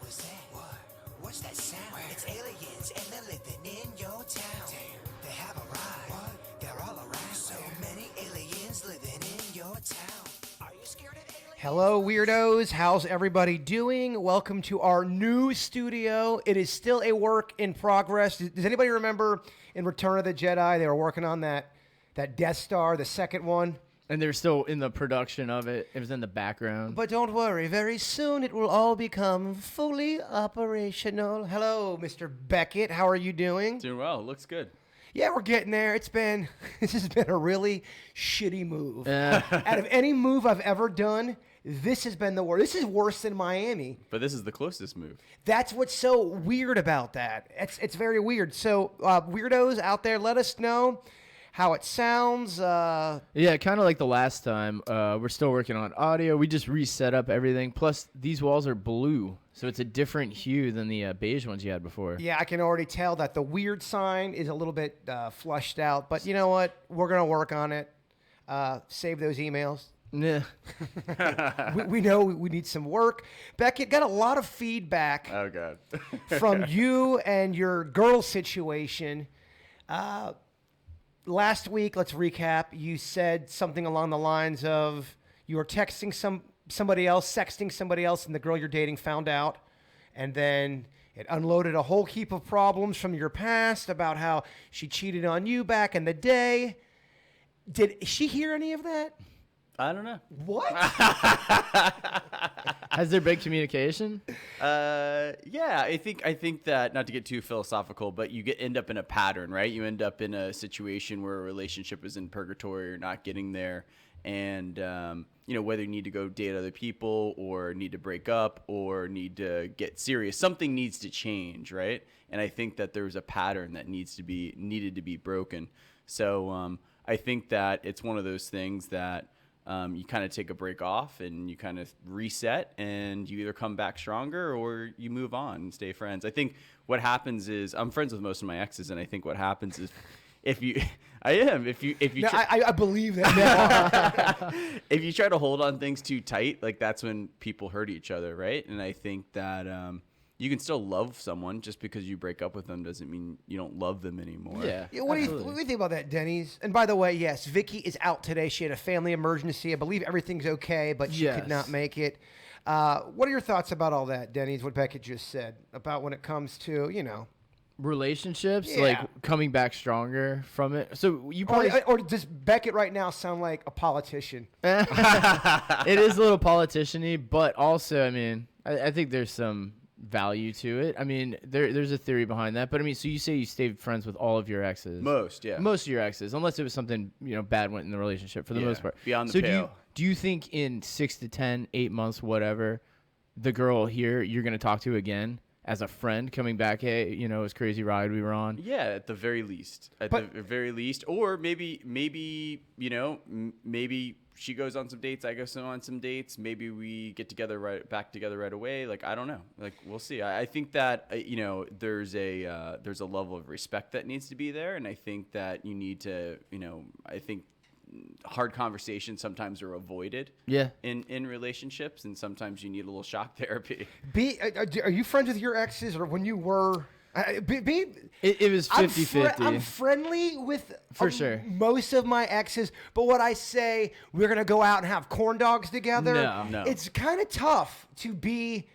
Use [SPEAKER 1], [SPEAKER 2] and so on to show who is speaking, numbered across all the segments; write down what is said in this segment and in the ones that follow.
[SPEAKER 1] was that? What? What's that sound? Where? It's aliens and they're living in your town. Damn. They have arrived. What? They're all around. So many aliens living in your town. Are you scared of aliens?
[SPEAKER 2] Hello, weirdos. How's everybody doing? Welcome to our new studio. It is still a work in progress. Does anybody remember in Return of the Jedi, they were working on that Death Star, the second one?
[SPEAKER 3] And they're still in the production of it. It was in the background.
[SPEAKER 2] But don't worry, very soon it will all become fully operational. Hello, Mr. Beckett. How are you doing?
[SPEAKER 4] Doing well. Looks good.
[SPEAKER 2] Yeah, we're getting there. This has been a really shitty move. Out of any move I've ever done, this has been the worst. This is worse than Miami.
[SPEAKER 4] But this is the closest move.
[SPEAKER 2] That's what's so weird about that. It's very weird. So, weirdos out there, let us know how it sounds.
[SPEAKER 3] Yeah, kind of like the last time. We're still working on audio. We just reset up everything. Plus, these walls are blue, so it's a different hue than the beige ones you had before.
[SPEAKER 2] Yeah, I can already tell that the weird sign is a little bit flushed out. But you know what? We're going to work on it. Save those emails.
[SPEAKER 3] Yeah.
[SPEAKER 2] we know we need some work. Beckett, got a lot of feedback
[SPEAKER 4] Oh, God.
[SPEAKER 2] from you and your girl situation. Last week, let's recap. You said something along the lines of you were texting somebody else, sexting somebody else, and the girl you're dating found out. And then it unloaded a whole heap of problems from your past about how she cheated on you back in the day. Did she hear any of that?
[SPEAKER 4] I don't know.
[SPEAKER 2] What?
[SPEAKER 3] Has there been communication?
[SPEAKER 4] Yeah, I think that, not to get too philosophical, but you end up in a pattern, right? You end up in a situation where a relationship is in purgatory or not getting there. And, whether you need to go date other people or need to break up or need to get serious, something needs to change, right? And I think that there's a pattern that needed to be broken. So I think that it's one of those things that you kind of take a break off and you kind of reset and you either come back stronger or you move on and stay friends. I think what happens is I'm friends with most of my exes, and I think what happens is I
[SPEAKER 2] believe that.
[SPEAKER 4] if you try to hold on things too tight, like that's when people hurt each other, right? And I think that you can still love someone. Just because you break up with them doesn't mean you don't love them anymore.
[SPEAKER 3] Yeah.
[SPEAKER 2] What do you think about that, Denny's? And by the way, yes, Vicky is out today. She had a family emergency. I believe everything's okay, but she could not make it. What are your thoughts about all that, Denny's, what Beckett just said about when it comes to,
[SPEAKER 3] Relationships,
[SPEAKER 2] Yeah.
[SPEAKER 3] like coming back stronger from it. So you probably...
[SPEAKER 2] Or does Beckett right now sound like a politician?
[SPEAKER 3] It is a little politician-y, but also, I think there's some value to it. There's a theory behind that. But so you say you stayed friends with all of your exes.
[SPEAKER 4] Most of your exes,
[SPEAKER 3] unless it was something, bad went in the relationship for the most part.
[SPEAKER 4] Beyond the pale.
[SPEAKER 3] Do you think in 6 to 10, 8 months, whatever, the girl here you're going to talk to again as a friend coming back, hey, it was a crazy ride we were on?
[SPEAKER 4] Yeah, at the very least. Or maybe she goes on some dates, I go on some dates. Maybe we get back together right away. Like, I don't know. Like, we'll see. I think that there's a level of respect that needs to be there, and I think that you need to I think hard conversations sometimes are avoided.
[SPEAKER 3] Yeah.
[SPEAKER 4] In relationships, and sometimes you need a little shock therapy.
[SPEAKER 2] Are you friends with your exes, or when you were?
[SPEAKER 3] It was 50-50.
[SPEAKER 2] I'm friendly with
[SPEAKER 3] for sure
[SPEAKER 2] most of my exes, but what I say, we're gonna go out and have corn dogs together.
[SPEAKER 4] No.
[SPEAKER 2] It's kind of tough to be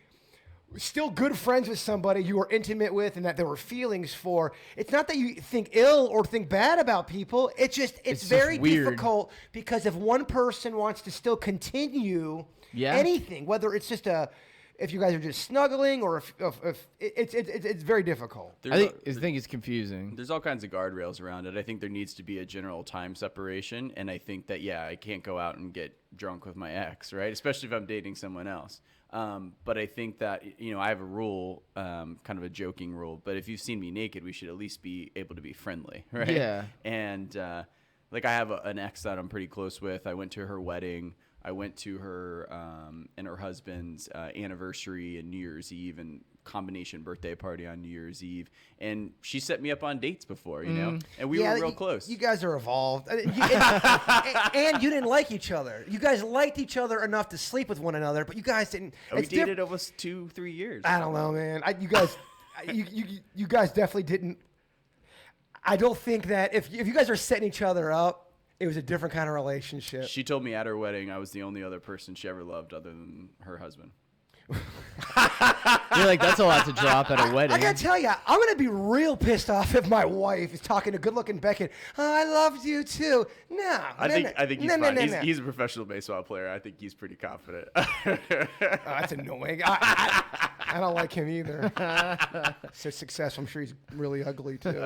[SPEAKER 2] still good friends with somebody you were intimate with and that there were feelings for. It's not that you think ill or think bad about people. It's very
[SPEAKER 3] just weird.
[SPEAKER 2] difficult because if one person wants to still continue anything, whether it's just if you guys are just snuggling or if it's very difficult.
[SPEAKER 3] I think it's confusing.
[SPEAKER 4] There's all kinds of guardrails around it. I think there needs to be a general time separation, and I think that I can't go out and get drunk with my ex, right? Especially if I'm dating someone else. But I think that I have a rule, kind of a joking rule. But if you've seen me naked, we should at least be able to be friendly, right?
[SPEAKER 3] Yeah.
[SPEAKER 4] And I have an ex that I'm pretty close with. I went to her wedding. I went to her and her husband's anniversary and New Year's Eve and combination birthday party on New Year's Eve, and she set me up on dates before, you know, and we were real close.
[SPEAKER 2] You guys are evolved, and you didn't like each other. You guys liked each other enough to sleep with one another, but you guys didn't.
[SPEAKER 4] We dated almost 2-3 years.
[SPEAKER 2] I don't know, man. You guys, you guys definitely didn't. I don't think that if you guys are setting each other up, it was a different kind of relationship.
[SPEAKER 4] She told me at her wedding I was the only other person she ever loved other than her husband.
[SPEAKER 3] You're like, that's a lot to drop at a wedding.
[SPEAKER 2] I gotta tell you, I'm gonna be real pissed off if my wife is talking to good-looking Beckett. Oh, I loved you too. No,
[SPEAKER 4] I think he's fine. He's a professional baseball player. I think he's pretty confident.
[SPEAKER 2] Oh, that's annoying. I don't like him either. So successful. I'm sure he's really ugly too.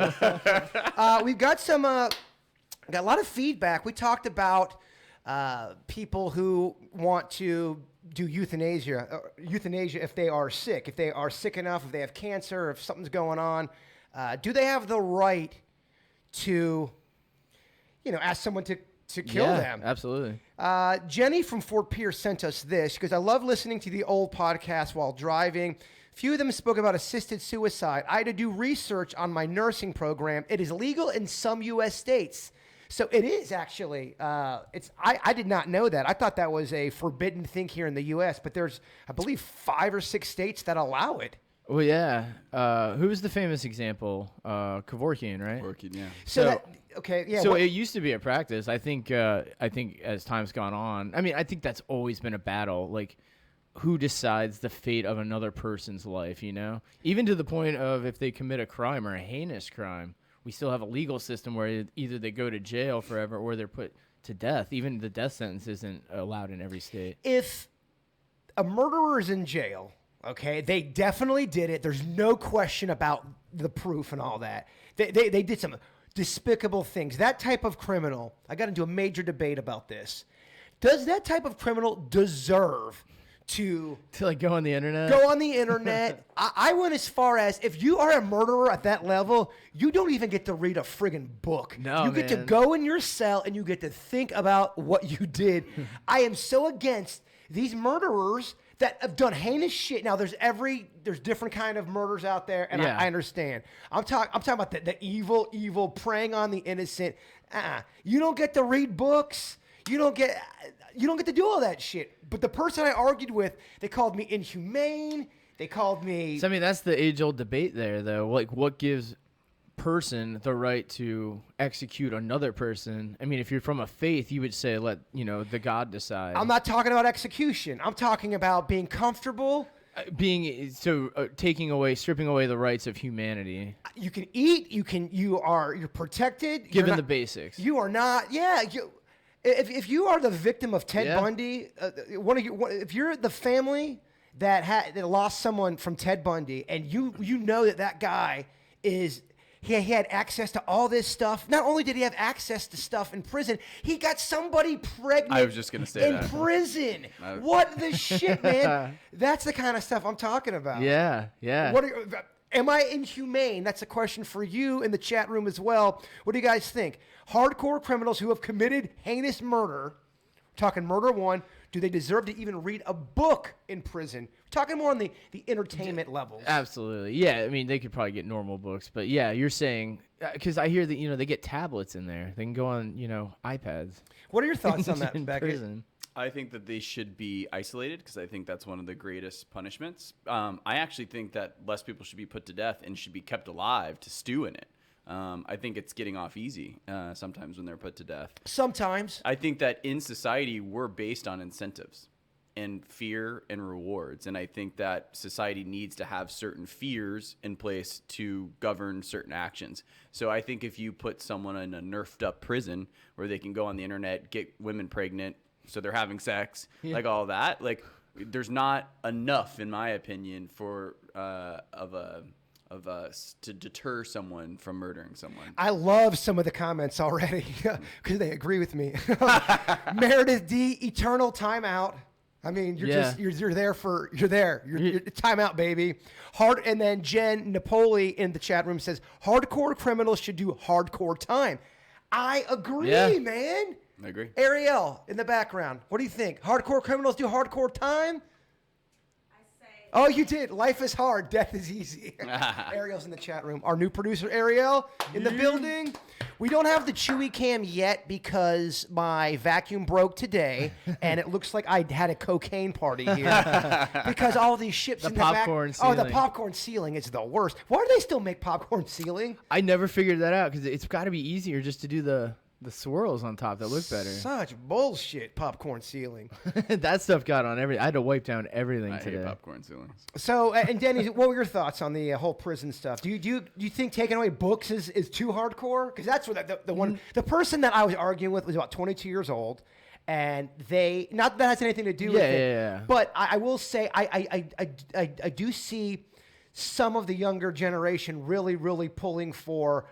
[SPEAKER 2] We've got some. Got a lot of feedback. We talked about people who want to do euthanasia if they are sick, enough, if they have cancer, if something's going on. Do they have the right to, ask someone to kill them?
[SPEAKER 3] Absolutely.
[SPEAKER 2] Jenny from Fort Pierce sent us this because I love listening to the old podcast while driving. Few of them spoke about assisted suicide. I had to do research on my nursing program. It is legal in some U.S. states. So it is actually. I did not know that. I thought that was a forbidden thing here in the U.S. But there's, I believe, 5 or 6 states that allow it.
[SPEAKER 3] Well, yeah. Who was the famous example? Kevorkian, right?
[SPEAKER 4] Kevorkian, yeah.
[SPEAKER 2] So
[SPEAKER 3] it used to be a practice. I think as time's gone on, I think that's always been a battle. Like, who decides the fate of another person's life? Even to the point of if they commit a crime or a heinous crime. We still have a legal system where either they go to jail forever or they're put to death. Even the death sentence isn't allowed in every state.
[SPEAKER 2] If a murderer is in jail, okay, they definitely did it. There's no question about the proof and all that. They did some despicable things. That type of criminal, I got into a major debate about this. Does that type of criminal deserve to
[SPEAKER 3] like go on the internet?
[SPEAKER 2] Go on the internet. I went as far as if you are a murderer at that level, you don't even get to read a friggin' book.
[SPEAKER 3] No,
[SPEAKER 2] you get to go in your cell and you get to think about what you did. I am so against these murderers that have done heinous shit. Now there's different kind of murders out there, and I understand. I'm talking about the evil preying on the innocent. You don't get to read books. You don't get to do all that shit. But the person I argued with, they called me inhumane. They called me.
[SPEAKER 3] So, that's the age-old debate there, though. Like, what gives person the right to execute another person? I mean, if you're from a faith, you would say let, the God decide.
[SPEAKER 2] I'm not talking about execution. I'm talking about being comfortable.
[SPEAKER 3] Stripping away the rights of humanity.
[SPEAKER 2] You can eat. You're protected.
[SPEAKER 3] Given the basics.
[SPEAKER 2] You are not. Yeah. If you are the victim of Ted Bundy, if you're the family that lost someone from Ted Bundy, and you know that guy he had access to all this stuff. Not only did he have access to stuff in prison, he got somebody pregnant.
[SPEAKER 4] I was just gonna say
[SPEAKER 2] in prison. What the shit, man? That's the kind of stuff I'm talking about.
[SPEAKER 3] Yeah.
[SPEAKER 2] Am I inhumane? That's a question for you in the chat room as well. What do you guys think? Hardcore criminals who have committed heinous murder, talking murder one, do they deserve to even read a book in prison? We're talking more on the entertainment levels.
[SPEAKER 3] Absolutely. Yeah, they could probably get normal books. But yeah, you're saying, because I hear that, they get tablets in there. They can go on, iPads.
[SPEAKER 2] What are your thoughts on that,
[SPEAKER 3] in
[SPEAKER 2] Beckett?
[SPEAKER 3] prison.
[SPEAKER 4] I think that they should be isolated because I think that's one of the greatest punishments. I actually think that less people should be put to death and should be kept alive to stew in it. I think it's getting off easy sometimes when they're put to death.
[SPEAKER 2] Sometimes.
[SPEAKER 4] I think that in society, we're based on incentives and fear and rewards. And I think that society needs to have certain fears in place to govern certain actions. So I think if you put someone in a nerfed up prison where they can go on the internet, get women pregnant, so they're having sex, like all that. Like, there's not enough, in my opinion, for to deter someone from murdering someone.
[SPEAKER 2] I love some of the comments already because they agree with me. Meredith D, eternal timeout. I mean, you're there. You're timeout, baby. And then Jen Napoli in the chat room says hardcore criminals should do hardcore time. I agree, man.
[SPEAKER 4] I agree.
[SPEAKER 2] Ariel in the background. What do you think? Hardcore criminals do hardcore time? Oh, you did. Life is hard. Death is easy. Ariel's in the chat room. Our new producer, Ariel, in the building. We don't have the Chewy cam yet because my vacuum broke today, and it looks like I had a cocaine party here. Because all these ships in the back.
[SPEAKER 3] popcorn
[SPEAKER 2] Oh, the
[SPEAKER 3] ceiling.
[SPEAKER 2] popcorn ceiling is the worst. Why do they still make popcorn ceiling?
[SPEAKER 3] I never figured that out because it's got to be easier just to do the swirls on top that look better.
[SPEAKER 2] Such bullshit, popcorn ceiling.
[SPEAKER 3] That stuff got on everything. I had to wipe down everything
[SPEAKER 4] I
[SPEAKER 3] today.
[SPEAKER 4] hate popcorn ceilings.
[SPEAKER 2] So, and Danny, what were your thoughts on the whole prison stuff? Do you think taking away books is too hardcore? Because that's what the person that I was arguing with was about 22 years old, and they not that has anything to do with it.
[SPEAKER 3] Yeah.
[SPEAKER 2] But I will say I do see some of the younger generation really pulling for.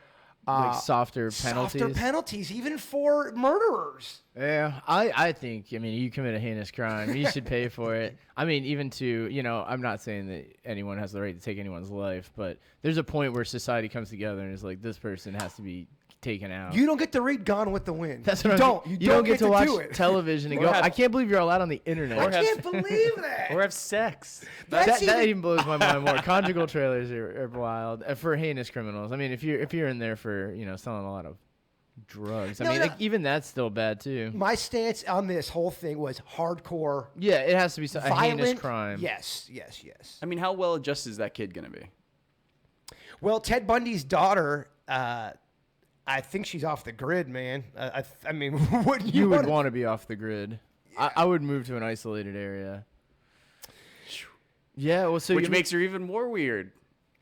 [SPEAKER 3] Like softer penalties.
[SPEAKER 2] Softer penalties, even for murderers.
[SPEAKER 3] Yeah, I think, I mean, you commit a heinous crime, you should pay for it. I mean, even to, I'm not saying that anyone has the right to take anyone's life, but there's a point where society comes together and is like, this person has to be taken out.
[SPEAKER 2] You don't get to read Gone with the Wind.
[SPEAKER 3] That's
[SPEAKER 2] you
[SPEAKER 3] what
[SPEAKER 2] don't.
[SPEAKER 3] You don't get to watch
[SPEAKER 2] do it.
[SPEAKER 3] television and
[SPEAKER 4] Or
[SPEAKER 3] go,
[SPEAKER 4] have-
[SPEAKER 3] I can't believe you're allowed on the internet.
[SPEAKER 2] I can't believe that.
[SPEAKER 4] Or have sex.
[SPEAKER 2] That's
[SPEAKER 3] That even blows my mind more. Conjugal trailers are wild for heinous criminals. I mean, if you're in there for selling a lot of drugs, I
[SPEAKER 2] No,
[SPEAKER 3] mean,
[SPEAKER 2] no.
[SPEAKER 3] like, even that's still bad too.
[SPEAKER 2] My stance on this whole thing was hardcore,
[SPEAKER 3] Yeah, it has to be a
[SPEAKER 2] violent
[SPEAKER 3] heinous crime.
[SPEAKER 2] Yes.
[SPEAKER 4] I mean, how well adjusted is that kid going to be?
[SPEAKER 2] Well, Ted Bundy's daughter, I think she's off the grid, man. I mean, wouldn't
[SPEAKER 3] You would
[SPEAKER 2] wanna-
[SPEAKER 3] want to be off the grid. I would move to an isolated area. Yeah, well, so
[SPEAKER 4] Which makes her even more weird.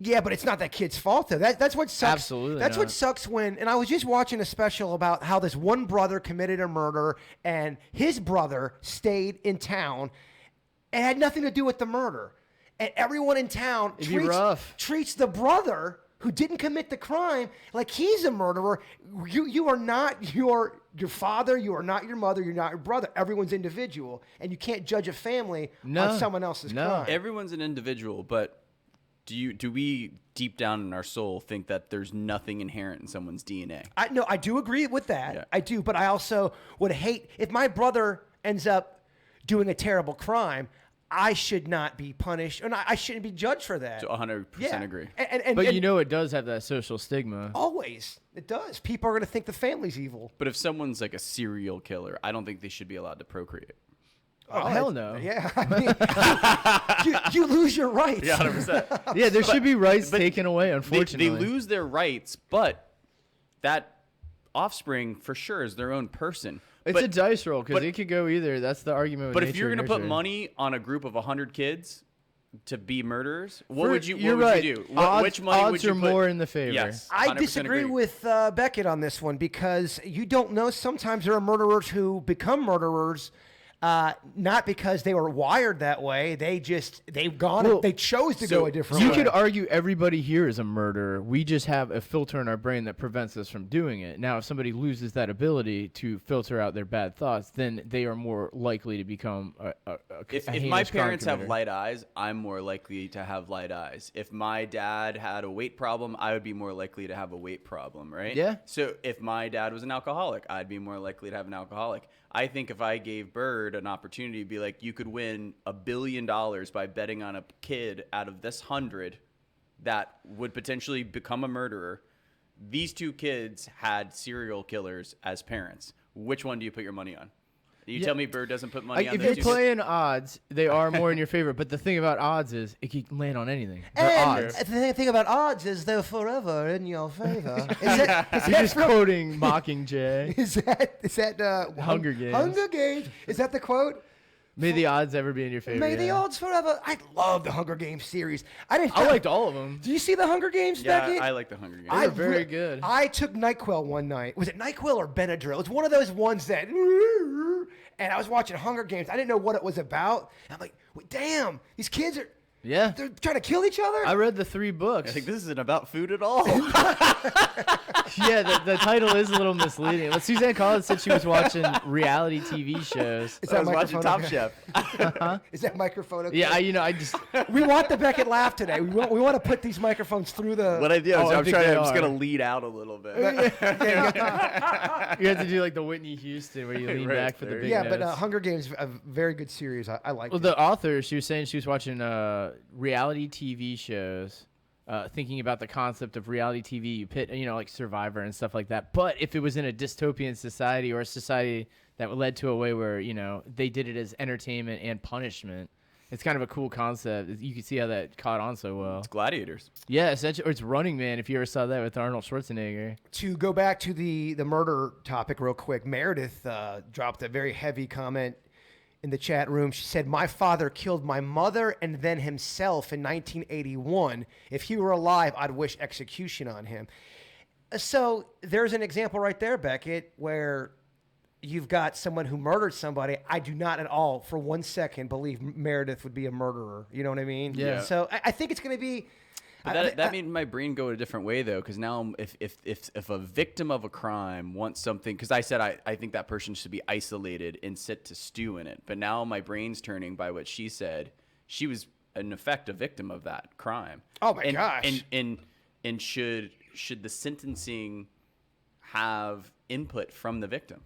[SPEAKER 2] Yeah, but it's not that kid's fault though. That's what sucks.
[SPEAKER 3] Absolutely
[SPEAKER 2] That's what
[SPEAKER 3] not.
[SPEAKER 2] sucks when. And I was just watching a special about how this one brother committed a murder, and his brother stayed in town. It had nothing to do with the murder, and everyone in town
[SPEAKER 3] It'd be rough.
[SPEAKER 2] treats the brother who didn't commit the crime like he's a murderer. You are not your father. You are not your mother. You're not your brother. Everyone's individual, and you can't judge a family
[SPEAKER 3] No.
[SPEAKER 2] on someone else's
[SPEAKER 3] No.
[SPEAKER 2] crime.
[SPEAKER 4] Everyone's an individual, but do we deep down in our soul think that there's nothing inherent in someone's DNA?
[SPEAKER 2] I do agree with that.
[SPEAKER 4] Yeah.
[SPEAKER 2] I do, but I also would hate if my brother ends up doing a terrible crime. I should not be punished, and I shouldn't be judged for that.
[SPEAKER 4] So 100%
[SPEAKER 2] Yeah.
[SPEAKER 4] agree.
[SPEAKER 2] And
[SPEAKER 3] But it does have that social stigma.
[SPEAKER 2] always it does. People are going to think the family's evil.
[SPEAKER 4] But if someone's like a serial killer, I don't think they should be allowed to procreate.
[SPEAKER 3] Oh, hell no.
[SPEAKER 2] Yeah, I mean, you lose your rights.
[SPEAKER 4] 100%.
[SPEAKER 3] Yeah, there should be rights
[SPEAKER 4] but
[SPEAKER 3] taken away,
[SPEAKER 4] They
[SPEAKER 3] unfortunately.
[SPEAKER 4] lose their rights, but that offspring for sure is their own person.
[SPEAKER 3] It's
[SPEAKER 4] but,
[SPEAKER 3] a dice roll because
[SPEAKER 4] but-
[SPEAKER 3] it could go either. That's the argument with
[SPEAKER 4] But if
[SPEAKER 3] nature
[SPEAKER 4] you're
[SPEAKER 3] and
[SPEAKER 4] going to put
[SPEAKER 3] nurture.
[SPEAKER 4] money on a group of 100 kids to be murderers, what
[SPEAKER 3] For-
[SPEAKER 4] would you
[SPEAKER 3] you're
[SPEAKER 4] what would
[SPEAKER 3] right.
[SPEAKER 4] you do?
[SPEAKER 3] Odds-
[SPEAKER 4] Which money
[SPEAKER 3] odds
[SPEAKER 4] would you
[SPEAKER 3] are
[SPEAKER 4] put?
[SPEAKER 3] more in the favor.
[SPEAKER 4] Yes.
[SPEAKER 2] I
[SPEAKER 4] 100%
[SPEAKER 2] disagree with Beckett on this one because you don't know. Sometimes there are murderers who become murderers, not because they were wired that way. They chose to go a different
[SPEAKER 3] You
[SPEAKER 2] way.
[SPEAKER 3] could argue everybody here is a murderer. We just have a filter in our brain that prevents us from doing it. Now, if somebody loses that ability to filter out their bad thoughts, then they are more likely to become a
[SPEAKER 4] If
[SPEAKER 3] heinous
[SPEAKER 4] my
[SPEAKER 3] crime
[SPEAKER 4] parents have
[SPEAKER 3] committer.
[SPEAKER 4] light eyes, I'm more likely to have light eyes. If my dad had a weight problem, I would be more likely to have a weight problem, right?
[SPEAKER 3] Yeah.
[SPEAKER 4] So if my dad was an alcoholic, I'd be more likely to have an alcoholic. I think if I gave Bird an opportunity to be like, you could win $1 billion by betting on a kid out of this 100 that would potentially become a murderer. These two kids had serial killers as parents. Which one do you put your money on? You tell me Bird doesn't put money on
[SPEAKER 3] If
[SPEAKER 4] those
[SPEAKER 3] you're
[SPEAKER 4] two kids?
[SPEAKER 3] playing odds, they are more in your favor. But the thing about odds is it can land on anything. They're
[SPEAKER 2] And
[SPEAKER 3] odds.
[SPEAKER 2] the thing about odds is they're forever in your favor. Is
[SPEAKER 3] You're just quoting Mockingjay.
[SPEAKER 2] Is that
[SPEAKER 3] Hunger Games.
[SPEAKER 2] Hunger Games. Is that the quote?
[SPEAKER 3] May the odds ever be in your favor.
[SPEAKER 2] May the
[SPEAKER 3] yeah.
[SPEAKER 2] odds forever. I love the Hunger Games series.
[SPEAKER 3] I liked all of them.
[SPEAKER 2] Do you see the Hunger Games,
[SPEAKER 4] Yeah,
[SPEAKER 2] Beckett?
[SPEAKER 4] I like the Hunger Games.
[SPEAKER 3] They were very good.
[SPEAKER 2] I took NyQuil one night. Was it NyQuil or Benadryl? It's one of those ones that. And I was watching Hunger Games. I didn't know what it was about. And I'm like, well, damn, these kids are.
[SPEAKER 3] Yeah.
[SPEAKER 2] They're trying to kill each other.
[SPEAKER 3] I read the 3 books.
[SPEAKER 4] I think this isn't about food at all.
[SPEAKER 3] Yeah, the title is a little misleading. But Suzanne Collins said she was watching reality TV shows.
[SPEAKER 2] Is
[SPEAKER 4] I was watching
[SPEAKER 2] microphone
[SPEAKER 4] Top
[SPEAKER 2] okay?
[SPEAKER 4] Chef.
[SPEAKER 2] Is that microphone okay?
[SPEAKER 3] Yeah, I just
[SPEAKER 2] We want the Beckett laugh today. We want to put these microphones through the.
[SPEAKER 4] What I do,
[SPEAKER 3] Oh, I
[SPEAKER 4] I'm
[SPEAKER 3] think
[SPEAKER 4] trying.
[SPEAKER 3] they
[SPEAKER 4] I'm just
[SPEAKER 3] are.
[SPEAKER 4] gonna lead out a little bit.
[SPEAKER 3] you have to do like the Whitney Houston where you lean
[SPEAKER 4] Right,
[SPEAKER 3] back for the
[SPEAKER 4] there
[SPEAKER 3] big
[SPEAKER 4] you
[SPEAKER 2] yeah, but
[SPEAKER 3] notes.
[SPEAKER 2] Hunger Games, a very good series. I like
[SPEAKER 3] Well,
[SPEAKER 2] it.
[SPEAKER 3] the author, she was saying she was watching reality TV shows, thinking about the concept of reality TV. You pit, like Survivor and stuff like that. But if it was in a dystopian society or a society that led to a way where they did it as entertainment and punishment, it's kind of a cool concept. You can see how that caught on so well.
[SPEAKER 4] It's Gladiators.
[SPEAKER 3] Yeah, essentially, or it's Running Man. If you ever saw that with Arnold Schwarzenegger.
[SPEAKER 2] To go back to the murder topic real quick, Meredith dropped a very heavy comment in the chat room. She said, "My father killed my mother and then himself in 1981. If he were alive, I'd wish execution on him." So there's an example right there, Beckett, where you've got someone who murdered somebody. I do not at all, for 1 second, believe Meredith would be a murderer. You know what I mean?
[SPEAKER 3] Yeah.
[SPEAKER 2] So I think it's going to be.
[SPEAKER 4] But that made my brain go a different way though, because now if a victim of a crime wants something, because I said I think that person should be isolated and sit to stew in it, but now my brain's turning by what she said. She was in effect a victim of that crime.
[SPEAKER 2] Oh my gosh!
[SPEAKER 4] And should the sentencing have input from the victim?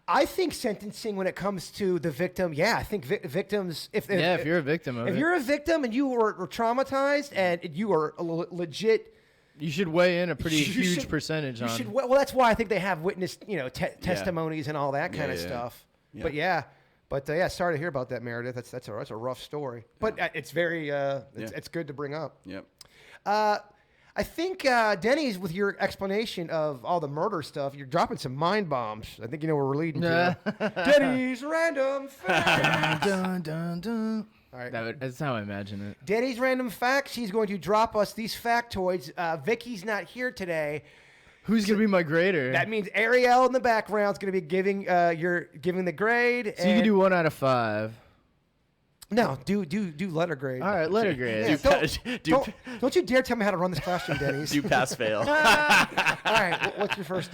[SPEAKER 2] I think sentencing when it comes to the victim, I think victims. If
[SPEAKER 3] You're a victim of
[SPEAKER 2] if
[SPEAKER 3] it,
[SPEAKER 2] you're a victim and you were traumatized and you are legit,
[SPEAKER 3] you should weigh in a pretty
[SPEAKER 2] you
[SPEAKER 3] huge
[SPEAKER 2] should-
[SPEAKER 3] percentage
[SPEAKER 2] you
[SPEAKER 3] on.
[SPEAKER 2] should. Well, that's why I think they have witness, testimonies and all that kind of
[SPEAKER 4] yeah.
[SPEAKER 2] stuff.
[SPEAKER 4] Yeah.
[SPEAKER 2] But sorry to hear about that, Meredith. That's a rough story. But it's very it's good to bring up.
[SPEAKER 4] Yep.
[SPEAKER 2] I think Denny's, with your explanation of all the murder stuff, you're dropping some mind bombs. I think you know where we're leading to. Denny's random facts.
[SPEAKER 3] Dun, dun, dun.
[SPEAKER 2] All right.
[SPEAKER 3] That's how I imagine it.
[SPEAKER 2] Denny's random facts. He's going to drop us these factoids. Vicky's not here today.
[SPEAKER 3] Who's gonna be my grader?
[SPEAKER 2] That means Ariel in the background is going to be giving giving the grade.
[SPEAKER 3] So you can do 1 out of 5.
[SPEAKER 2] No, do letter grade.
[SPEAKER 3] All right, letter grade.
[SPEAKER 2] Yeah, don't you dare tell me how to run this classroom, Denny's.
[SPEAKER 4] Do pass fail.
[SPEAKER 2] All right, what's your first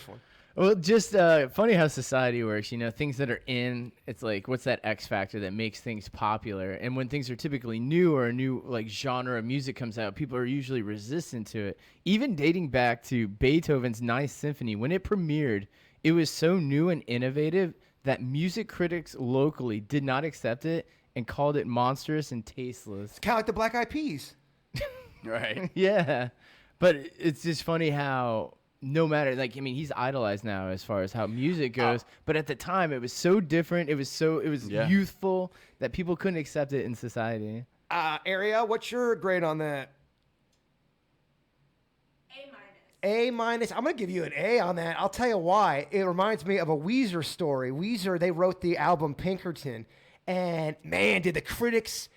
[SPEAKER 2] one?
[SPEAKER 3] Well, just funny how society works. Things that are in, it's like, what's that X factor that makes things popular? And when things are typically new or a new like genre of music comes out, people are usually resistant to it. Even dating back to Beethoven's Ninth Symphony, when it premiered, it was so new and innovative that music critics locally did not accept it and called it monstrous and tasteless.
[SPEAKER 2] It's kind of like the Black Eyed Peas.
[SPEAKER 4] Right.
[SPEAKER 3] Yeah, but it's just funny how no matter, he's idolized now as far as how music goes, but at the time it was so different. It was
[SPEAKER 4] Yeah.
[SPEAKER 3] youthful that people couldn't accept it in society.
[SPEAKER 2] Ariel, what's your grade on that? A minus. I'm going to give you an A on that. I'll tell you why. It reminds me of a Weezer story. Weezer, they wrote the album Pinkerton, and man, did the critics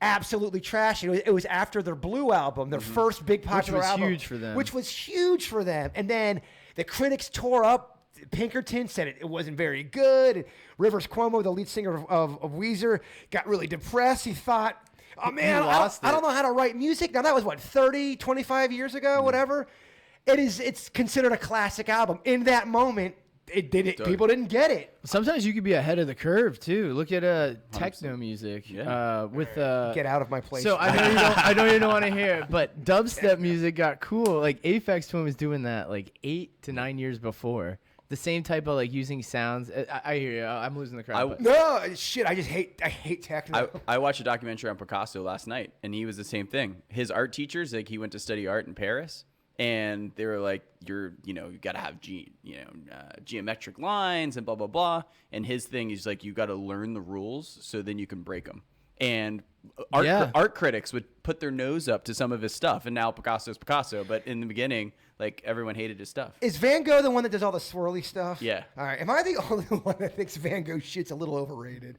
[SPEAKER 2] absolutely trash it. It was after their Blue album, their first big popular
[SPEAKER 3] was
[SPEAKER 2] album.
[SPEAKER 3] huge for them.
[SPEAKER 2] Which was huge for them. And then the critics tore up Pinkerton, said it wasn't very good. Rivers Cuomo, the lead singer of Weezer, got really depressed. He thought, oh man, I don't know how to write music. Now that was 30, 25 years ago, whatever. It's considered a classic album. In that moment, people didn't get it.
[SPEAKER 3] Sometimes you could be ahead of the curve too. Look at techno music.
[SPEAKER 4] Yeah.
[SPEAKER 3] With
[SPEAKER 2] Get out of my place.
[SPEAKER 3] So I know you don't want to hear it, but dubstep music got cool. Like Aphex Twin was doing that like 8 to 9 years before. The same type of like using sounds. I hear you. I'm losing the crowd.
[SPEAKER 2] No, shit. I hate techno.
[SPEAKER 4] I watched a documentary on Picasso last night, and he was the same thing. His art teachers, like he went to study art in Paris, and they were like, you got to have geometric lines and blah blah blah. And his thing is like, you got to learn the rules so then you can break them. And art critics would put their nose up to some of his stuff, and now Picasso's Picasso. But in the beginning, like everyone hated his stuff.
[SPEAKER 2] Is Van Gogh the one that does all the swirly stuff?
[SPEAKER 4] Yeah.
[SPEAKER 2] All right. Am I the only one that thinks Van Gogh shit's a little overrated?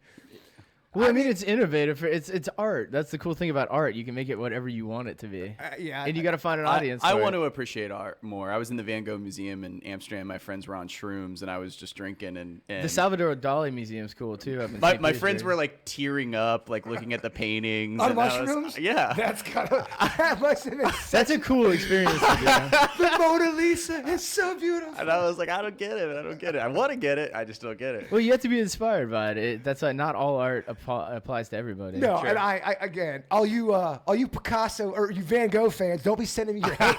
[SPEAKER 3] Well, I mean, it's innovative. It's art. That's the cool thing about art. You can make it whatever you want it to be.
[SPEAKER 2] Yeah,
[SPEAKER 3] And you got to find an audience.
[SPEAKER 4] I
[SPEAKER 3] for
[SPEAKER 4] want
[SPEAKER 3] it.
[SPEAKER 4] to appreciate art more. I was in the Van Gogh Museum in Amsterdam. My friends were on shrooms, and I was just drinking. And
[SPEAKER 3] The Salvador Dali Museum's cool too. Up in
[SPEAKER 4] my
[SPEAKER 3] St.
[SPEAKER 4] friends
[SPEAKER 3] Petersburg.
[SPEAKER 4] were like tearing up, like looking at the paintings.
[SPEAKER 2] On
[SPEAKER 4] and I was-
[SPEAKER 2] mushrooms?
[SPEAKER 4] yeah.
[SPEAKER 2] That's kind of that must have been
[SPEAKER 3] That's a cool experience to do.
[SPEAKER 2] the Mona Lisa is so beautiful.
[SPEAKER 4] And I was like, I don't get it. I don't get it. I want to get it. I just don't get it.
[SPEAKER 3] Well, you have to be inspired by it. That's why not all art applies to everybody.
[SPEAKER 2] No,
[SPEAKER 4] Sure.
[SPEAKER 2] and I again, all you Picasso or you Van Gogh fans, don't be sending me your hate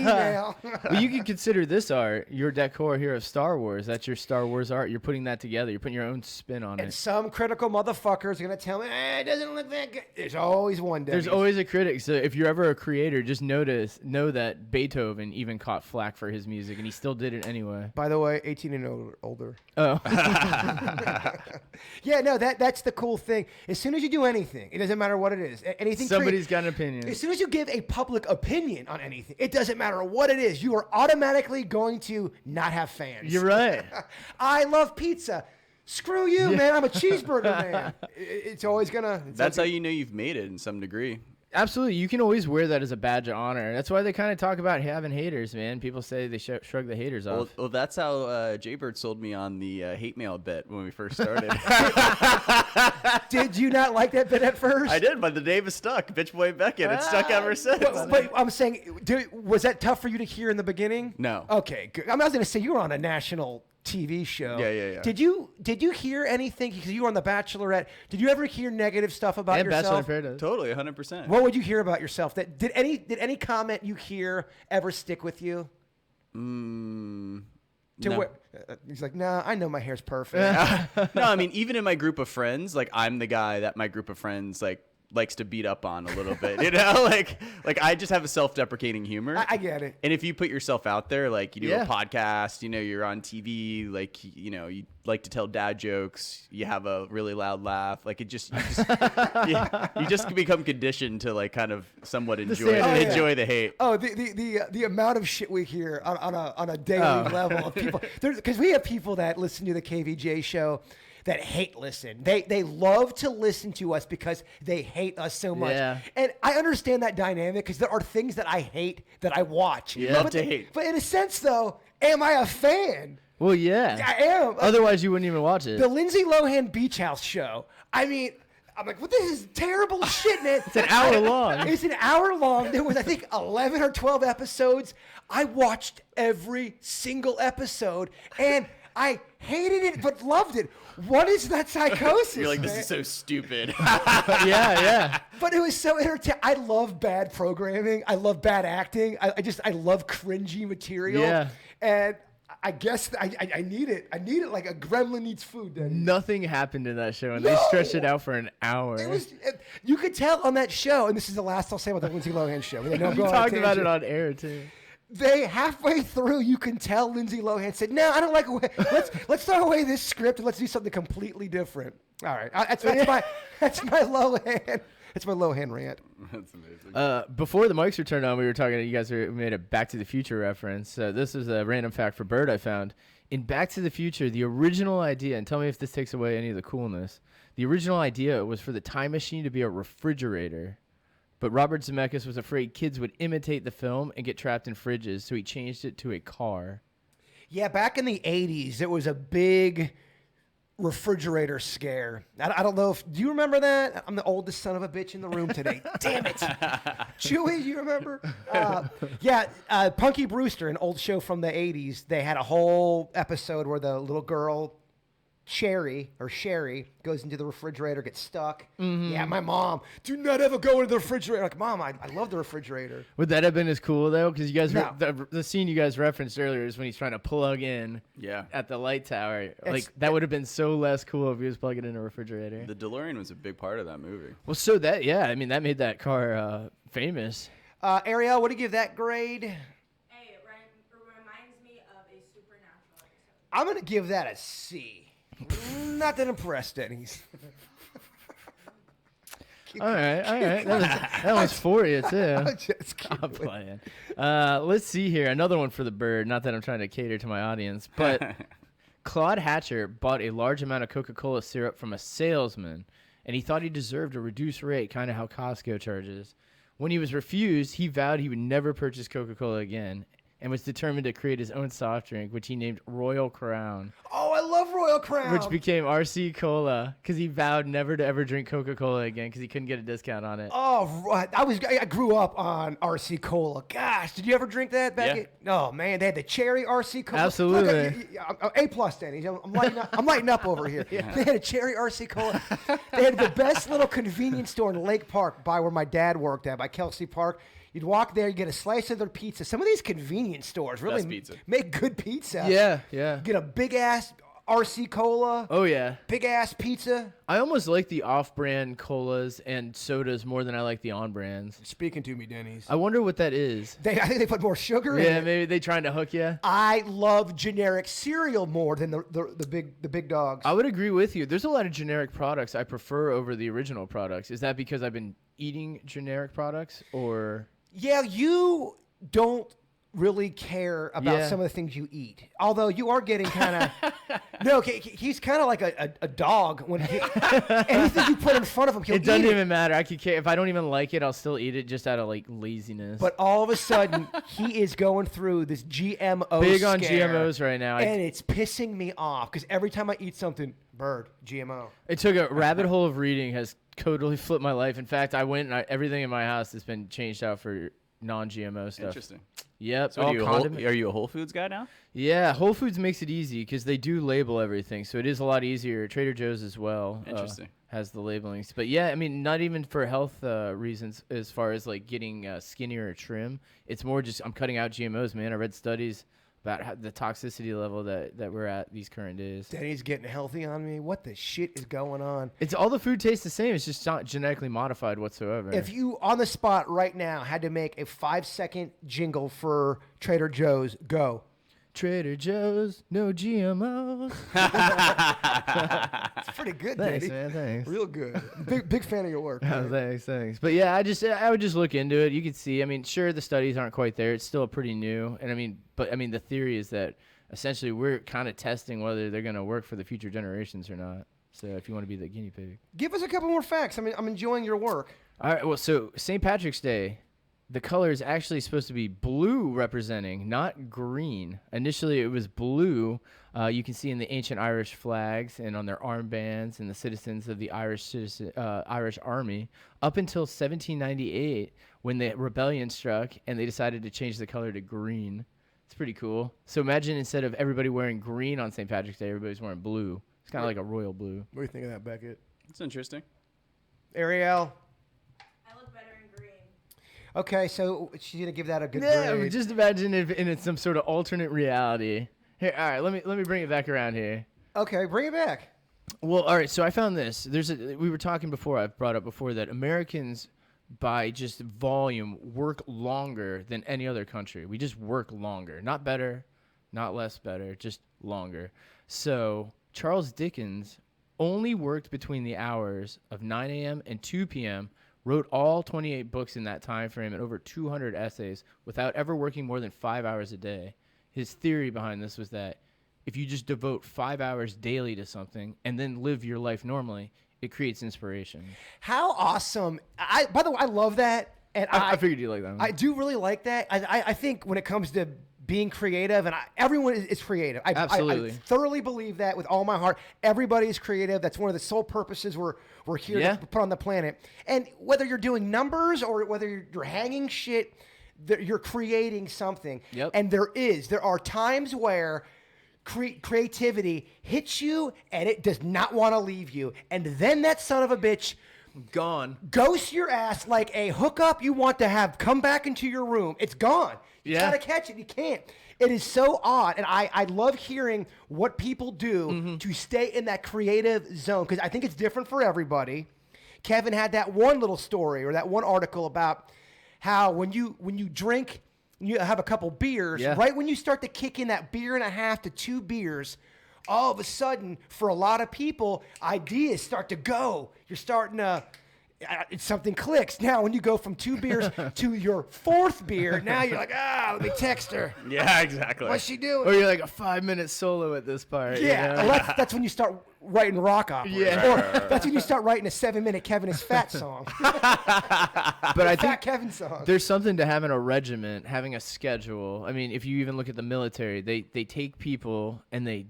[SPEAKER 2] email.
[SPEAKER 3] Well, you can consider this art your decor here of Star Wars. That's your Star Wars art. You're putting that together. You're putting your own spin on
[SPEAKER 2] And
[SPEAKER 3] it.
[SPEAKER 2] some critical motherfuckers are gonna tell me, it doesn't look that good. There's always one.
[SPEAKER 3] There's
[SPEAKER 2] Denny's.
[SPEAKER 3] always a critic. So if you're ever a creator, just know that Beethoven even caught flack for his music, and he still did it anyway.
[SPEAKER 2] By the way, 18 and older.
[SPEAKER 3] Oh,
[SPEAKER 2] Yeah, no, that's the cool thing. As soon as you do anything, it doesn't matter what it is. Anything.
[SPEAKER 3] somebody's got an opinion.
[SPEAKER 2] As soon as you give a public opinion on anything, it doesn't matter what it is, you are automatically going to not have fans.
[SPEAKER 3] You're right.
[SPEAKER 2] I love pizza. Screw you, man. I'm a cheeseburger man. It's always gonna.
[SPEAKER 4] That's how you know you've made it in some degree.
[SPEAKER 3] Absolutely. You can always wear that as a badge of honor. That's why they kind of talk about having haters, man. People say they shrug the haters off.
[SPEAKER 4] Well, that's how Jaybird sold me on the hate mail bit when we first started.
[SPEAKER 2] Did you not like that bit at first?
[SPEAKER 4] I did, but the name is stuck. Bitch Boy Beckett. It's stuck ever since.
[SPEAKER 2] But I'm saying, was that tough for you to hear in the beginning?
[SPEAKER 4] No.
[SPEAKER 2] Okay, good. I was going to say you were on a national TV show.
[SPEAKER 4] Yeah.
[SPEAKER 2] Did you hear anything because you were on The Bachelorette? Did you ever hear negative stuff about
[SPEAKER 3] and Bachelor in
[SPEAKER 2] yourself?
[SPEAKER 3] Paradise.
[SPEAKER 4] Totally, 100%.
[SPEAKER 2] What would you hear about yourself? Did any comment you hear ever stick with you? To
[SPEAKER 4] No.
[SPEAKER 2] where he's like, nah, I know my hair's perfect.
[SPEAKER 4] No, I mean, even in my group of friends, like I'm the guy that my group of friends likes to beat up on a little bit, you know, like I just have a self-deprecating humor.
[SPEAKER 2] I get it.
[SPEAKER 4] And if you put yourself out there, like you do
[SPEAKER 3] Yeah.
[SPEAKER 4] a podcast, you know, you're on TV, like, you know, you like to tell dad jokes, you have a really loud laugh, like you just become conditioned to like kind of somewhat enjoy
[SPEAKER 3] standard. Oh,
[SPEAKER 2] yeah.
[SPEAKER 4] enjoy the hate.
[SPEAKER 2] Oh, the amount of shit we hear on a daily level of people, because we have people that listen to the KVJ show that hate listen. They love to listen to us because they hate us so much.
[SPEAKER 3] Yeah.
[SPEAKER 2] And I understand that dynamic because there are things that I hate that I watch.
[SPEAKER 3] Yeah.
[SPEAKER 4] Love
[SPEAKER 2] But
[SPEAKER 4] to hate.
[SPEAKER 2] But in a sense, though, am I a fan?
[SPEAKER 3] Well, yeah.
[SPEAKER 2] I am.
[SPEAKER 3] Otherwise, you wouldn't even watch it.
[SPEAKER 2] The Lindsay Lohan Beach House show. I mean, I'm like, what? This is terrible shit, man. It's
[SPEAKER 3] an hour long.
[SPEAKER 2] It's an hour long. There was, I think, 11 or 12 episodes. I watched every single episode, and I hated it but loved it. What is that psychosis?
[SPEAKER 4] You're like, this
[SPEAKER 2] man?
[SPEAKER 4] is so stupid.
[SPEAKER 3] yeah.
[SPEAKER 2] But it was so entertaining. I love bad programming. I love bad acting. I love cringy material.
[SPEAKER 3] Yeah.
[SPEAKER 2] And I guess I need it. I need it like a gremlin needs food. Daddy.
[SPEAKER 3] Nothing happened in that show, and they
[SPEAKER 2] No!
[SPEAKER 3] stretched it out for an hour.
[SPEAKER 2] It was. You could tell on that show, and this is the last I'll say about the Lindsay Lohan show. We
[SPEAKER 3] you talked about it on air too.
[SPEAKER 2] They halfway through, you can tell Lindsay Lohan said, "No, I don't like. Let's throw away this script and let's do something completely different." All right, that's my Lohan. That's my Lohan rant.
[SPEAKER 4] That's amazing.
[SPEAKER 3] Before the mics were turned on, we were talking. You guys made a Back to the Future reference. This is a random fact for Bird I found. In Back to the Future, the original idea, and tell me if this takes away any of the coolness. The original idea was for the time machine to be a refrigerator. But Robert Zemeckis was afraid kids would imitate the film and get trapped in fridges, so he changed it to a car.
[SPEAKER 2] Yeah, back in the '80s, it was a big refrigerator scare. I don't know if do you remember that? I'm the oldest son of a bitch in the room today. Damn it, Chewy, you remember? Punky Brewster, an old show from the '80s. They had a whole episode where the little girl Sherry goes into the refrigerator, gets stuck.
[SPEAKER 3] Mm-hmm.
[SPEAKER 2] Yeah, my mom, do not ever go into the refrigerator. Like, Mom, I love the refrigerator.
[SPEAKER 3] Would that have been as cool though? Because you guys,
[SPEAKER 2] No.
[SPEAKER 3] the scene you guys referenced earlier is when he's trying to plug in.
[SPEAKER 4] Yeah.
[SPEAKER 3] At the light tower, that would have been so less cool if he was plugging in a refrigerator.
[SPEAKER 4] The DeLorean was a big part of that movie.
[SPEAKER 3] Well, so that I mean that made that car famous.
[SPEAKER 2] Ariel, what do you give that grade?
[SPEAKER 5] Hey, it reminds me of a Supernatural episode.
[SPEAKER 2] I'm gonna give that a C. Not that impressed, Denny's.
[SPEAKER 3] All right, that was for you too.
[SPEAKER 2] Just
[SPEAKER 3] I'm playing. Let's see here, another one for the Bird. Not that I'm trying to cater to my audience, but Claude Hatcher bought a large amount of Coca-Cola syrup from a salesman and he thought he deserved a reduced rate, kind of how Costco charges. When he was refused, he vowed he would never purchase Coca-Cola again and was determined to create his own soft drink, which he named Royal Crown,
[SPEAKER 2] Oh, I love Royal Crown.
[SPEAKER 3] which became RC Cola because he vowed never to ever drink Coca-Cola again because he couldn't get a discount on it.
[SPEAKER 2] Oh, right. I grew up on RC Cola. Gosh, did you ever drink that back?
[SPEAKER 4] Yeah.
[SPEAKER 2] Oh man, they had the cherry RC Cola.
[SPEAKER 3] Absolutely.
[SPEAKER 2] Look, A plus, Denny. I'm lighting up over here. They had a cherry RC Cola. They had the best little convenience store in Lake Park by where my dad worked at, by Kelsey Park. You'd walk there, you get a slice of their pizza. Some of these convenience stores really
[SPEAKER 4] Best pizza.
[SPEAKER 2] make good pizza.
[SPEAKER 3] Yeah.
[SPEAKER 2] Get a big ass RC Cola.
[SPEAKER 3] Oh, yeah.
[SPEAKER 2] Big ass pizza.
[SPEAKER 3] I almost like the off-brand colas and sodas more than I like the on-brands.
[SPEAKER 2] Speaking to me, Denny's.
[SPEAKER 3] I wonder what that is.
[SPEAKER 2] I think they put more sugar in
[SPEAKER 3] Yeah,
[SPEAKER 2] it.
[SPEAKER 3] maybe they trying to hook you.
[SPEAKER 2] I love generic cereal more than the big dogs.
[SPEAKER 3] I would agree with you. There's a lot of generic products I prefer over the original products. Is that because I've been eating generic products, or?
[SPEAKER 2] Yeah, you don't really care about
[SPEAKER 3] Yeah.
[SPEAKER 2] some of the things you eat. Although you are getting kind of no, he's kind of like a dog when anything you put in front of him, he'll
[SPEAKER 3] It doesn't
[SPEAKER 2] eat
[SPEAKER 3] even matter. I could care if I don't even like it. I'll still eat it just out of like laziness.
[SPEAKER 2] But all of a sudden, he is going through this GMO
[SPEAKER 3] Big on
[SPEAKER 2] scare,
[SPEAKER 3] GMOs right now.
[SPEAKER 2] and it's pissing me off because every time I eat something, bird GMO.
[SPEAKER 3] It took a rabbit hole of reading has totally flipped my life. In fact, I went and everything in my house has been changed out for non-GMO stuff.
[SPEAKER 4] Interesting.
[SPEAKER 3] Yep.
[SPEAKER 4] So
[SPEAKER 3] all
[SPEAKER 4] are
[SPEAKER 3] condiment-
[SPEAKER 4] you a Whole Foods guy now?
[SPEAKER 3] Yeah, Whole Foods makes it easy because they do label everything, so it is a lot easier. Trader Joe's as well.
[SPEAKER 4] Interesting.
[SPEAKER 3] Has the labelings, but yeah, I mean, not even for health reasons as far as like getting skinnier or trim. It's more just I'm cutting out GMOs, man. I read studies about the toxicity level that we're at these current days.
[SPEAKER 2] Denny's getting healthy on me. What the shit is going on?
[SPEAKER 3] It's all the food tastes the same. It's just not genetically modified whatsoever.
[SPEAKER 2] If you on the spot right now had to make a 5-second jingle for Trader Joe's, go.
[SPEAKER 3] Trader Joe's, no GMOs.
[SPEAKER 2] It's pretty good,
[SPEAKER 3] Thanks,
[SPEAKER 2] Denny.
[SPEAKER 3] man. Thanks.
[SPEAKER 2] Real good. Big fan of your work.
[SPEAKER 3] Oh,
[SPEAKER 2] man.
[SPEAKER 3] thanks. But yeah, I would just look into it. You could see. I mean, sure, the studies aren't quite there. It's still pretty new, and I mean, the theory is that essentially we're kind of testing whether they're going to work for the future generations or not. So if you want to be the guinea pig.
[SPEAKER 2] Give us a couple more facts. I mean, I'm enjoying your work.
[SPEAKER 3] All right. Well, so St. Patrick's Day, the color is actually supposed to be blue representing, not green. Initially, it was blue. You can see in the ancient Irish flags and on their armbands and the citizens of the Irish Army up until 1798 when the rebellion struck and they decided to change the color to green. It's pretty cool. So imagine instead of everybody wearing green on St. Patrick's Day, everybody's wearing blue. It's kind of like a royal blue.
[SPEAKER 2] What do you think of that, Beckett?
[SPEAKER 4] It's interesting.
[SPEAKER 2] Ariel?
[SPEAKER 5] I look better in green.
[SPEAKER 2] Okay, so she's gonna give that a good
[SPEAKER 3] Yeah,
[SPEAKER 2] grade.
[SPEAKER 3] just imagine if in some sort of alternate reality. Here, all right, let me bring it back around here.
[SPEAKER 2] Okay, bring it back.
[SPEAKER 3] Well, all right, so I found this. We were talking before. I've brought up before that Americans, by just volume, work longer than any other country. We just work longer, not better, not less better, just longer. So Charles Dickens only worked between the hours of 9 a.m. and 2 p.m., wrote all 28 books in that time frame and over 200 essays without ever working more than 5 hours a day. His theory behind this was that if you just devote 5 hours daily to something and then live your life normally, it creates inspiration.
[SPEAKER 2] How awesome! By the way, I love that, and
[SPEAKER 3] I figured you like that one.
[SPEAKER 2] I do really like that. I think when it comes to being creative, and everyone is creative.
[SPEAKER 3] Absolutely.
[SPEAKER 2] I thoroughly believe that with all my heart. Everybody is creative. That's one of the sole purposes we're here
[SPEAKER 3] Yeah.
[SPEAKER 2] to put on the planet. And whether you're doing numbers or whether you're hanging shit, you're creating something.
[SPEAKER 3] Yep.
[SPEAKER 2] And there are times where creativity hits you and it does not want to leave you. And then that son of a bitch
[SPEAKER 3] Gone.
[SPEAKER 2] ghosts your ass like a hookup you want to have come back into your room. It's gone. You
[SPEAKER 3] Yeah.
[SPEAKER 2] gotta catch it. You can't. It is so odd. And I love hearing what people do to stay in that creative zone because I think it's different for everybody. Kevin had that one little story or that one article about how when you drink, you have a couple beers,
[SPEAKER 3] Yeah.
[SPEAKER 2] right when you start to kick in that beer and a half to 2 beers, all of a sudden, for a lot of people, ideas start to go. You're starting to, something clicks. Now, when you go from 2 beers to your 4th beer, now you're like, let me text her.
[SPEAKER 4] Yeah, exactly.
[SPEAKER 2] What's she doing?
[SPEAKER 3] Or you're like a 5-minute solo at this part.
[SPEAKER 2] Yeah,
[SPEAKER 3] You know?
[SPEAKER 2] well, that's when you start writing rock operas.
[SPEAKER 3] Yeah.
[SPEAKER 2] Or that's when you start writing a 7-minute Kevin is Fat song.
[SPEAKER 3] But I
[SPEAKER 2] Fat
[SPEAKER 3] think
[SPEAKER 2] Kevin song.
[SPEAKER 3] there's something to having a regiment, having a schedule. I mean, if you even look at the military, they take people and they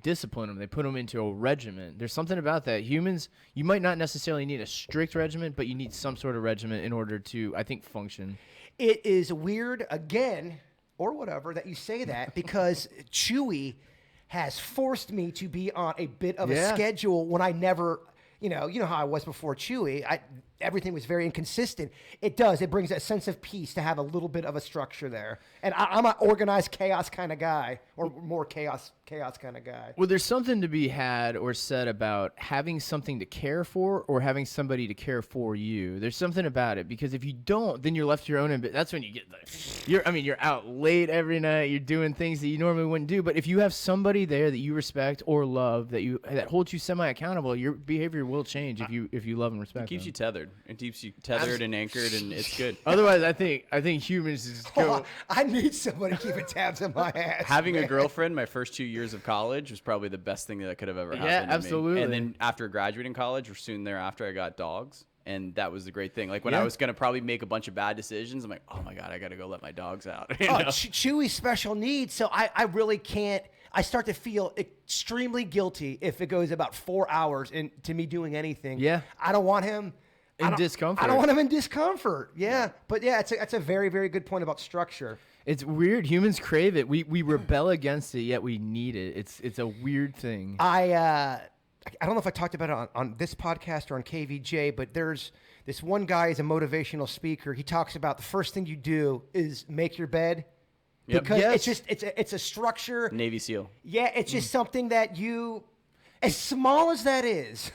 [SPEAKER 3] discipline them. They put them into a regiment. There's something about that. Humans, you might not necessarily need a strict regiment, but you need some sort of regiment in order to, I think, function.
[SPEAKER 2] It is weird, again, or whatever, that you say that because Chewy has forced me to be on a bit of a
[SPEAKER 3] Yeah.
[SPEAKER 2] schedule when I never, you know how I was before Chewy. Everything was very inconsistent. It brings a sense of peace to have a little bit of a structure there. And I'm an organized chaos kind of guy, or more chaos kind of guy.
[SPEAKER 3] Well, there's something to be had or said about having something to care for or having somebody to care for you. There's something about it because if you don't, then you're left to your own. That's when you get you're out late every night. You're doing things that you normally wouldn't do. But if you have somebody there that you respect or love that holds you semi accountable, your behavior will change if you love and respect.
[SPEAKER 4] It keeps
[SPEAKER 3] them.
[SPEAKER 4] you tethered. It keeps you tethered and anchored, and it's good.
[SPEAKER 3] Otherwise, I think humans just go.
[SPEAKER 2] I need somebody keeping tabs on my ass.
[SPEAKER 4] Having a
[SPEAKER 2] man.
[SPEAKER 4] girlfriend my first 2 years of college was probably the best thing that could have ever happened to me.
[SPEAKER 3] absolutely.
[SPEAKER 4] And then after graduating college, or soon thereafter, I got dogs. And that was the great thing. Like when I
[SPEAKER 3] Yeah.
[SPEAKER 4] was going to probably make a bunch of bad decisions, I'm like, oh my God, I got to go let my dogs out. You
[SPEAKER 2] Oh,
[SPEAKER 4] know?
[SPEAKER 2] Chewy's special needs, so I really can't. I start to feel extremely guilty if it goes about 4 hours into me doing anything.
[SPEAKER 3] Yeah.
[SPEAKER 2] I don't want him
[SPEAKER 3] In discomfort.
[SPEAKER 2] I don't want him in discomfort. Yeah. But yeah, it's a very, very good point about structure.
[SPEAKER 3] It's weird. Humans crave it. We rebel against it, yet we need it. It's a weird thing.
[SPEAKER 2] I don't know if I talked about it on this podcast or on KVJ, but there's this one guy is a motivational speaker. He talks about the first thing you do is make your bed.
[SPEAKER 4] Yep.
[SPEAKER 2] Because
[SPEAKER 3] Yes.
[SPEAKER 2] it's a structure.
[SPEAKER 4] Navy SEAL.
[SPEAKER 2] Yeah, it's just something that as small as that is,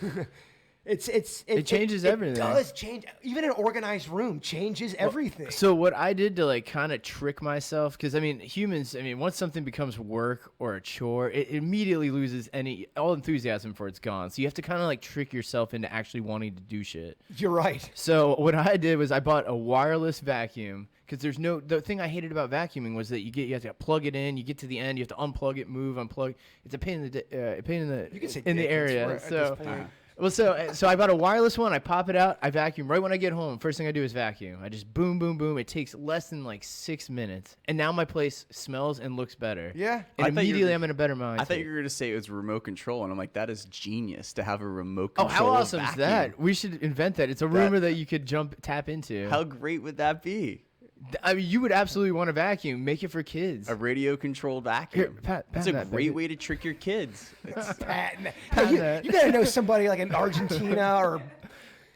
[SPEAKER 2] it
[SPEAKER 3] changes everything.
[SPEAKER 2] It does change. Even an organized room changes everything.
[SPEAKER 3] So what I did to like kind of trick myself, because I mean humans, once something becomes work or a chore, it immediately loses all enthusiasm for it's gone. So you have to kind of like trick yourself into actually wanting to do shit.
[SPEAKER 2] You're right.
[SPEAKER 3] So what I did was I bought a wireless vacuum because the thing I hated about vacuuming was that you have to plug it in, you get to the end, you have to unplug it, move, unplug. It's a pain in the
[SPEAKER 2] You can say
[SPEAKER 3] in the
[SPEAKER 2] dick,
[SPEAKER 3] area.
[SPEAKER 2] at
[SPEAKER 3] So.
[SPEAKER 2] this point.
[SPEAKER 3] Well, so I bought a wireless one. I pop it out. I vacuum right when I get home. First thing I do is vacuum. I just boom, boom, boom. It takes less than like 6 minutes, and now my place smells and looks better.
[SPEAKER 2] Yeah.
[SPEAKER 3] and
[SPEAKER 4] I thought you were-
[SPEAKER 3] immediately I'm in a better mind.
[SPEAKER 4] I thought you were going to say it was remote control, and I'm like, that is genius to have a remote
[SPEAKER 3] Oh,
[SPEAKER 4] control.
[SPEAKER 3] how awesome is
[SPEAKER 4] vacuum.
[SPEAKER 3] that? We should invent that. It's a rumor that you could tap into.
[SPEAKER 4] How great would that be?
[SPEAKER 3] I mean, you would absolutely want a vacuum. Make it for kids.
[SPEAKER 4] A radio controlled vacuum.
[SPEAKER 3] Here, pat
[SPEAKER 4] That's a
[SPEAKER 3] that,
[SPEAKER 4] great
[SPEAKER 3] baby.
[SPEAKER 4] way to trick your kids. It's,
[SPEAKER 2] Pat,
[SPEAKER 3] Pat
[SPEAKER 2] you
[SPEAKER 3] that.
[SPEAKER 2] got to know somebody like in Argentina or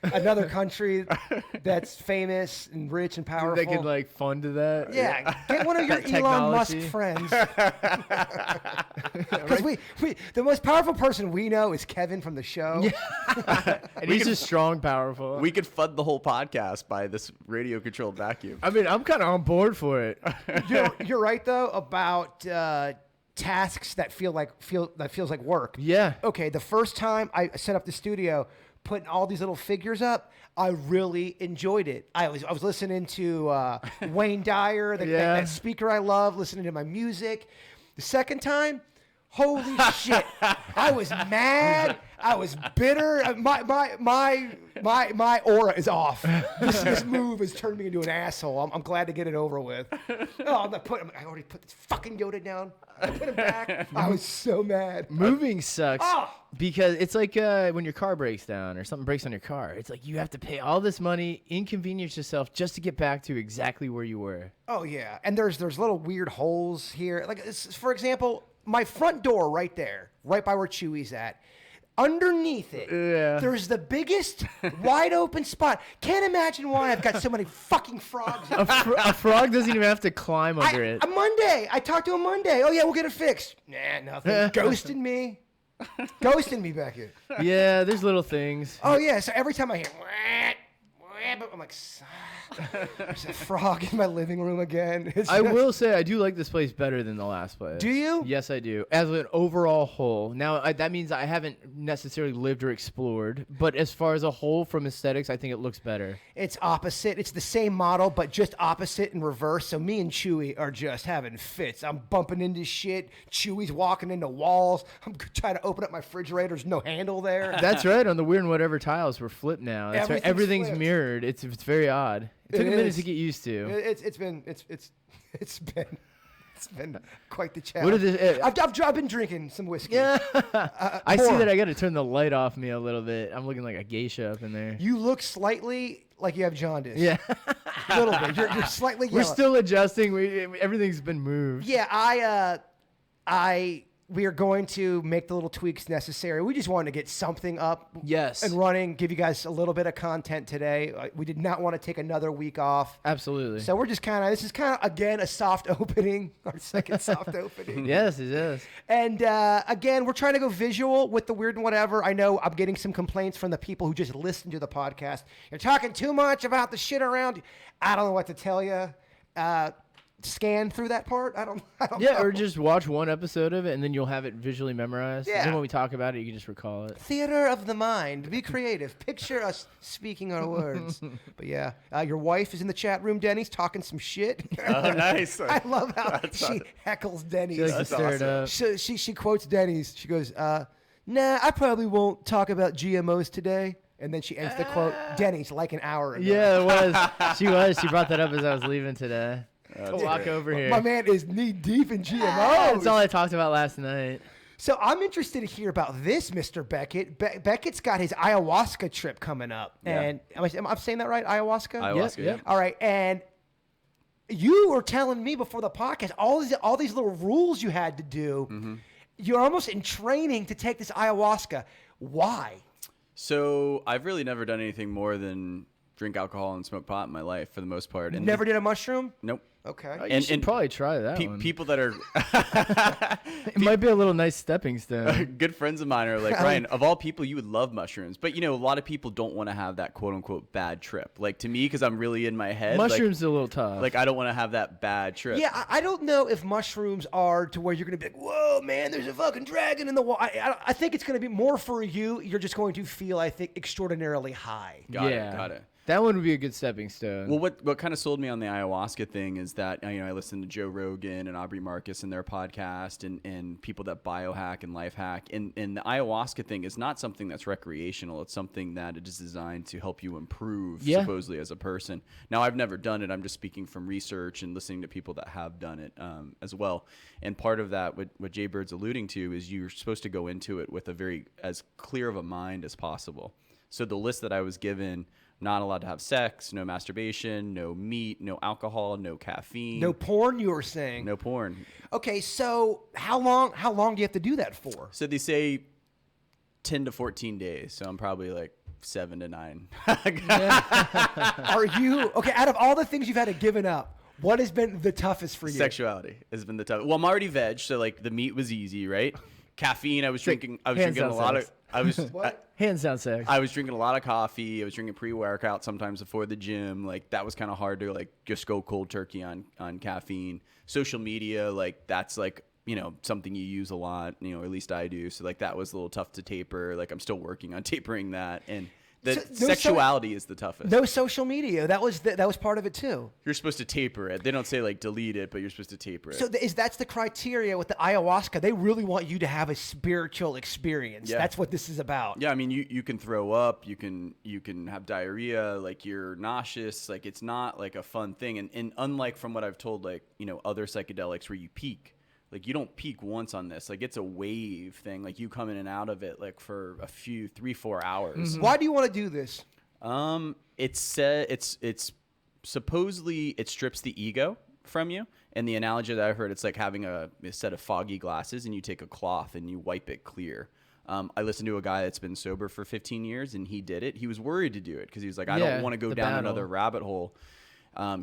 [SPEAKER 2] another country that's famous and rich and powerful.
[SPEAKER 3] They could like fund to that.
[SPEAKER 2] Yeah, get one of your
[SPEAKER 3] That
[SPEAKER 2] Elon Musk
[SPEAKER 3] technology.
[SPEAKER 2] friends. Because the most powerful person we know is Kevin from the show.
[SPEAKER 3] And he's just strong, powerful.
[SPEAKER 4] we could fund the whole podcast by this radio controlled vacuum.
[SPEAKER 3] I mean, I'm kind of on board for it.
[SPEAKER 2] You're right though about tasks that feels like work.
[SPEAKER 3] Yeah.
[SPEAKER 2] Okay, the first time I set up the studio, putting all these little figures up, I really enjoyed it. I was listening to Wayne Dyer,
[SPEAKER 3] Yeah.
[SPEAKER 2] that speaker I love, listening to my music. The second time, holy shit! I was mad. I was bitter. My aura is off. This move has turned me into an asshole. I'm glad to get it over with. Oh, I already put this fucking Yoda down. I put him back. I was so mad.
[SPEAKER 3] Moving sucks
[SPEAKER 2] Ah!
[SPEAKER 3] because it's like when your car breaks down or something breaks on your car. It's like you have to pay all this money, inconvenience yourself just to get back to exactly where you were.
[SPEAKER 2] Oh yeah, and there's little weird holes here. Like for example, my front door right there, right by where Chewy's at. Underneath it,
[SPEAKER 3] Yeah.
[SPEAKER 2] there's the biggest wide open spot. Can't imagine why I've got so many fucking frogs.
[SPEAKER 3] A frog doesn't even have to climb under it.
[SPEAKER 2] Monday, I talked to him Monday. Oh yeah, we'll get it fixed. Nah, nothing. Ghosting me. Ghosting me back here.
[SPEAKER 3] Yeah, there's little things.
[SPEAKER 2] Oh yeah, so every time I hear, I'm I'm like, there's a frog in my living room again. It's
[SPEAKER 3] I
[SPEAKER 2] just-
[SPEAKER 3] will say I do like this place better than the last place.
[SPEAKER 2] Do you?
[SPEAKER 3] Yes, I do. As an overall whole. Now, that means I haven't necessarily lived or explored, but as far as a whole from aesthetics, I think it looks better.
[SPEAKER 2] It's opposite. It's the same model, but just opposite in reverse. So me and Chewy are just having fits. I'm bumping into shit. Chewy's walking into walls. I'm trying to open up my refrigerator. There's no handle there.
[SPEAKER 3] That's right. On the weird and whatever tiles, we're flipped now. That's right.
[SPEAKER 2] Everything's
[SPEAKER 3] Everything's
[SPEAKER 2] flipped.
[SPEAKER 3] mirrored. It's very odd. It took
[SPEAKER 2] It
[SPEAKER 3] a minute
[SPEAKER 2] is.
[SPEAKER 3] to get used to.
[SPEAKER 2] It's been quite the challenge.
[SPEAKER 3] What is it?
[SPEAKER 2] I've been drinking some whiskey.
[SPEAKER 3] Yeah. I see
[SPEAKER 2] more.
[SPEAKER 3] that I got to turn the light off me a little bit. I'm looking like a geisha up in there.
[SPEAKER 2] You look slightly like you have jaundice.
[SPEAKER 3] Yeah.
[SPEAKER 2] A little bit. You're slightly
[SPEAKER 3] We're
[SPEAKER 2] yellow.
[SPEAKER 3] still adjusting. Everything's been moved.
[SPEAKER 2] Yeah, we are going to make the little tweaks necessary. We just wanted to get something up
[SPEAKER 3] Yes.
[SPEAKER 2] and running, give you guys a little bit of content today. We did not want to take another week off.
[SPEAKER 3] Absolutely.
[SPEAKER 2] So we're just this is kind of, again, a soft opening, our second soft opening.
[SPEAKER 3] Yes, it is.
[SPEAKER 2] And again, we're trying to go visual with the weird and whatever. I know I'm getting some complaints from the people who just listen to the podcast. You're talking too much about the shit around. I don't know what to tell you. Scan through that part. I don't
[SPEAKER 3] Yeah,
[SPEAKER 2] know.
[SPEAKER 3] or just watch one episode of it and then you'll have it visually memorized.
[SPEAKER 2] Yeah.
[SPEAKER 3] And then when we talk about it, you can just recall it.
[SPEAKER 2] Theater of the mind. Be creative. Picture us speaking our words. But yeah, your wife is in the chat room, Denny's, talking some shit.
[SPEAKER 4] Oh, nice.
[SPEAKER 2] I love how she heckles Denny's.
[SPEAKER 3] She likes to stir it up.
[SPEAKER 2] She quotes Denny's. She goes, nah, I probably won't talk about GMOs today. And then she ends the quote, Denny's, like an hour ago.
[SPEAKER 3] Yeah, it was. She was. She brought that up as I was leaving today. Walk over here.
[SPEAKER 2] My man is knee deep in GMOs.
[SPEAKER 3] That's all I talked about last night.
[SPEAKER 2] So I'm interested to hear about this, Mr. Beckett. Beckett's got his ayahuasca trip coming up.
[SPEAKER 4] Yeah.
[SPEAKER 2] And am I saying that right? Ayahuasca?
[SPEAKER 4] Ayahuasca,
[SPEAKER 3] Yep,
[SPEAKER 4] yeah.
[SPEAKER 3] yep.
[SPEAKER 2] All right. And you were telling me before the podcast all these little rules you had to do.
[SPEAKER 4] Mm-hmm.
[SPEAKER 2] You're almost in training to take this ayahuasca. Why?
[SPEAKER 4] So I've really never done anything more than drink alcohol and smoke pot in my life for the most part. And
[SPEAKER 2] Never did a mushroom?
[SPEAKER 4] Nope.
[SPEAKER 2] Okay.
[SPEAKER 3] You
[SPEAKER 4] And-
[SPEAKER 3] should
[SPEAKER 4] and
[SPEAKER 3] probably try that one.
[SPEAKER 4] People that are
[SPEAKER 3] It might be a little nice stepping stone.
[SPEAKER 4] good friends of mine are like, Ryan, of all people, you would love mushrooms. But, a lot of people don't want to have that quote unquote bad trip. Like, to me, because I'm really in my head.
[SPEAKER 3] Mushrooms are a little tough.
[SPEAKER 4] Like, I don't want to have that bad trip.
[SPEAKER 2] Yeah, I don't know if mushrooms are to where you're going to be like, whoa, man, there's a fucking dragon in the wall. I think it's going to be more for you. You're just going to feel, I think, extraordinarily high.
[SPEAKER 4] Got it.
[SPEAKER 3] That one would be a good stepping stone.
[SPEAKER 4] Well, what kind of sold me on the ayahuasca thing is that I listen to Joe Rogan and Aubrey Marcus and their podcast and people that biohack and life hack, and the ayahuasca thing is not something that's recreational. It's something that it is designed to help you improve supposedly as a person. Now, I've never done it. I'm just speaking from research and listening to people that have done it as well. And part of that, what Jay Bird's alluding to, is you're supposed to go into it with as clear of a mind as possible. So the list that I was given. Not allowed to have sex, no masturbation, no meat, no alcohol, no caffeine.
[SPEAKER 2] No porn, you were saying.
[SPEAKER 4] No porn.
[SPEAKER 2] Okay, so how long do you have to do that for?
[SPEAKER 4] So they say 10 to 14 days. So I'm probably like 7 to 9.
[SPEAKER 2] Are you okay? Out of all the things you've had to given up, what has been the toughest for you?
[SPEAKER 4] Sexuality has been the tough. Well, I'm already veg, so like the meat was easy, right? Caffeine, I was drinking a
[SPEAKER 3] hands down
[SPEAKER 4] lot of.
[SPEAKER 3] sex.
[SPEAKER 4] I was.
[SPEAKER 2] What?
[SPEAKER 3] Hands down sex.
[SPEAKER 4] I was drinking a lot of coffee. I was drinking pre-workout sometimes before the gym. Like that was kind of hard to like just go cold turkey on caffeine. Social media, like that's like something you use a lot. Or at least I do. So like that was a little tough to taper. Like I'm still working on tapering that. And the
[SPEAKER 2] So- no,
[SPEAKER 4] sexuality is the toughest.
[SPEAKER 2] No social media. That was part of it too.
[SPEAKER 4] You're supposed to taper it. They don't say like delete it, but you're supposed to taper it.
[SPEAKER 2] So that's the criteria with the ayahuasca. They really want you to have a spiritual experience.
[SPEAKER 4] Yeah.
[SPEAKER 2] That's what this is about.
[SPEAKER 4] Yeah, I mean, you can throw up, you can have diarrhea, like you're nauseous, like it's not like a fun thing. And unlike from what I've told, like other psychedelics where you peak, like you don't peak once on this, like it's a wave thing, like you come in and out of it like for a few 3-4 hours.
[SPEAKER 2] Why do you want to do this?
[SPEAKER 4] It's supposedly it strips the ego from you. And the analogy that I heard, it's like having a set of foggy glasses and you take a cloth and you wipe it clear. I listened to a guy that's been sober for 15 years and he did it. He was worried to do it because he was like, I don't want to go
[SPEAKER 3] the
[SPEAKER 4] down
[SPEAKER 3] battle.
[SPEAKER 4] another rabbit hole.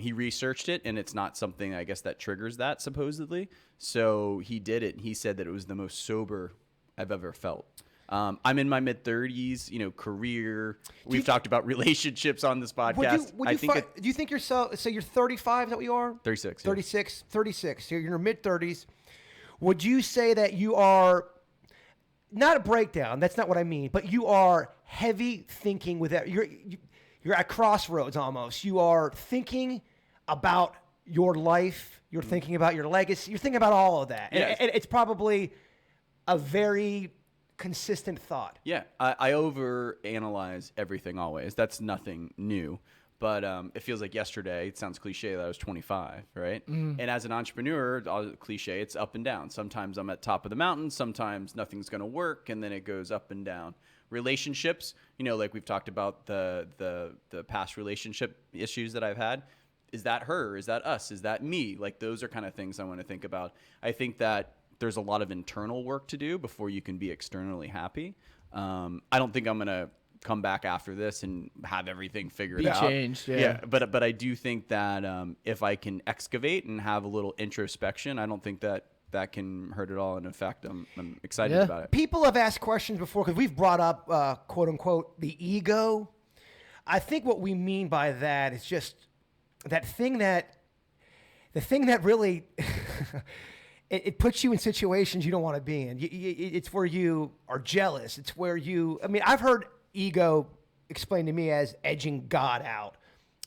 [SPEAKER 4] He researched it and it's not something I guess that triggers that supposedly. So he did it. And he said that it was the most sober I've ever felt. I'm in my mid 30s, career. We've talked about relationships on this podcast.
[SPEAKER 2] Do you think you're so you're 35, is that what you are?
[SPEAKER 4] 36. yeah.
[SPEAKER 2] 36. So you're in your mid 30s. Would you say that you are not a breakdown? That's not what I mean, but you are heavy thinking with that. You're at crossroads almost. You are thinking about your life. You're thinking about your legacy. You're thinking about all of that.
[SPEAKER 4] Yes.
[SPEAKER 2] And it's probably a very consistent thought.
[SPEAKER 4] Yeah, I overanalyze everything always. That's nothing new. But it feels like yesterday. It sounds cliche that I was 25, right? And as an entrepreneur, cliche, it's up and down. Sometimes I'm at top of the mountain. Sometimes nothing's going to work, and then it goes up and down. Relationships, like we've talked about the past relationship issues that I've had. Is that her? Is that us? Is that me? Like those are kind of things I want to think about. I think that there's a lot of internal work to do before you can be externally happy. I don't think I'm going to come back after this and have everything figured out.
[SPEAKER 3] Be changed, yeah.
[SPEAKER 4] But I do think that if I can excavate and have a little introspection, I don't think that can hurt at all. And in fact, I'm excited
[SPEAKER 3] Yeah.
[SPEAKER 4] about it.
[SPEAKER 2] People have asked questions before because we've brought up, quote unquote, the ego. I think what we mean by that is just the thing that really it puts you in situations you don't want to be in. It's where you are jealous. It's where I've heard ego explained to me as edging God out.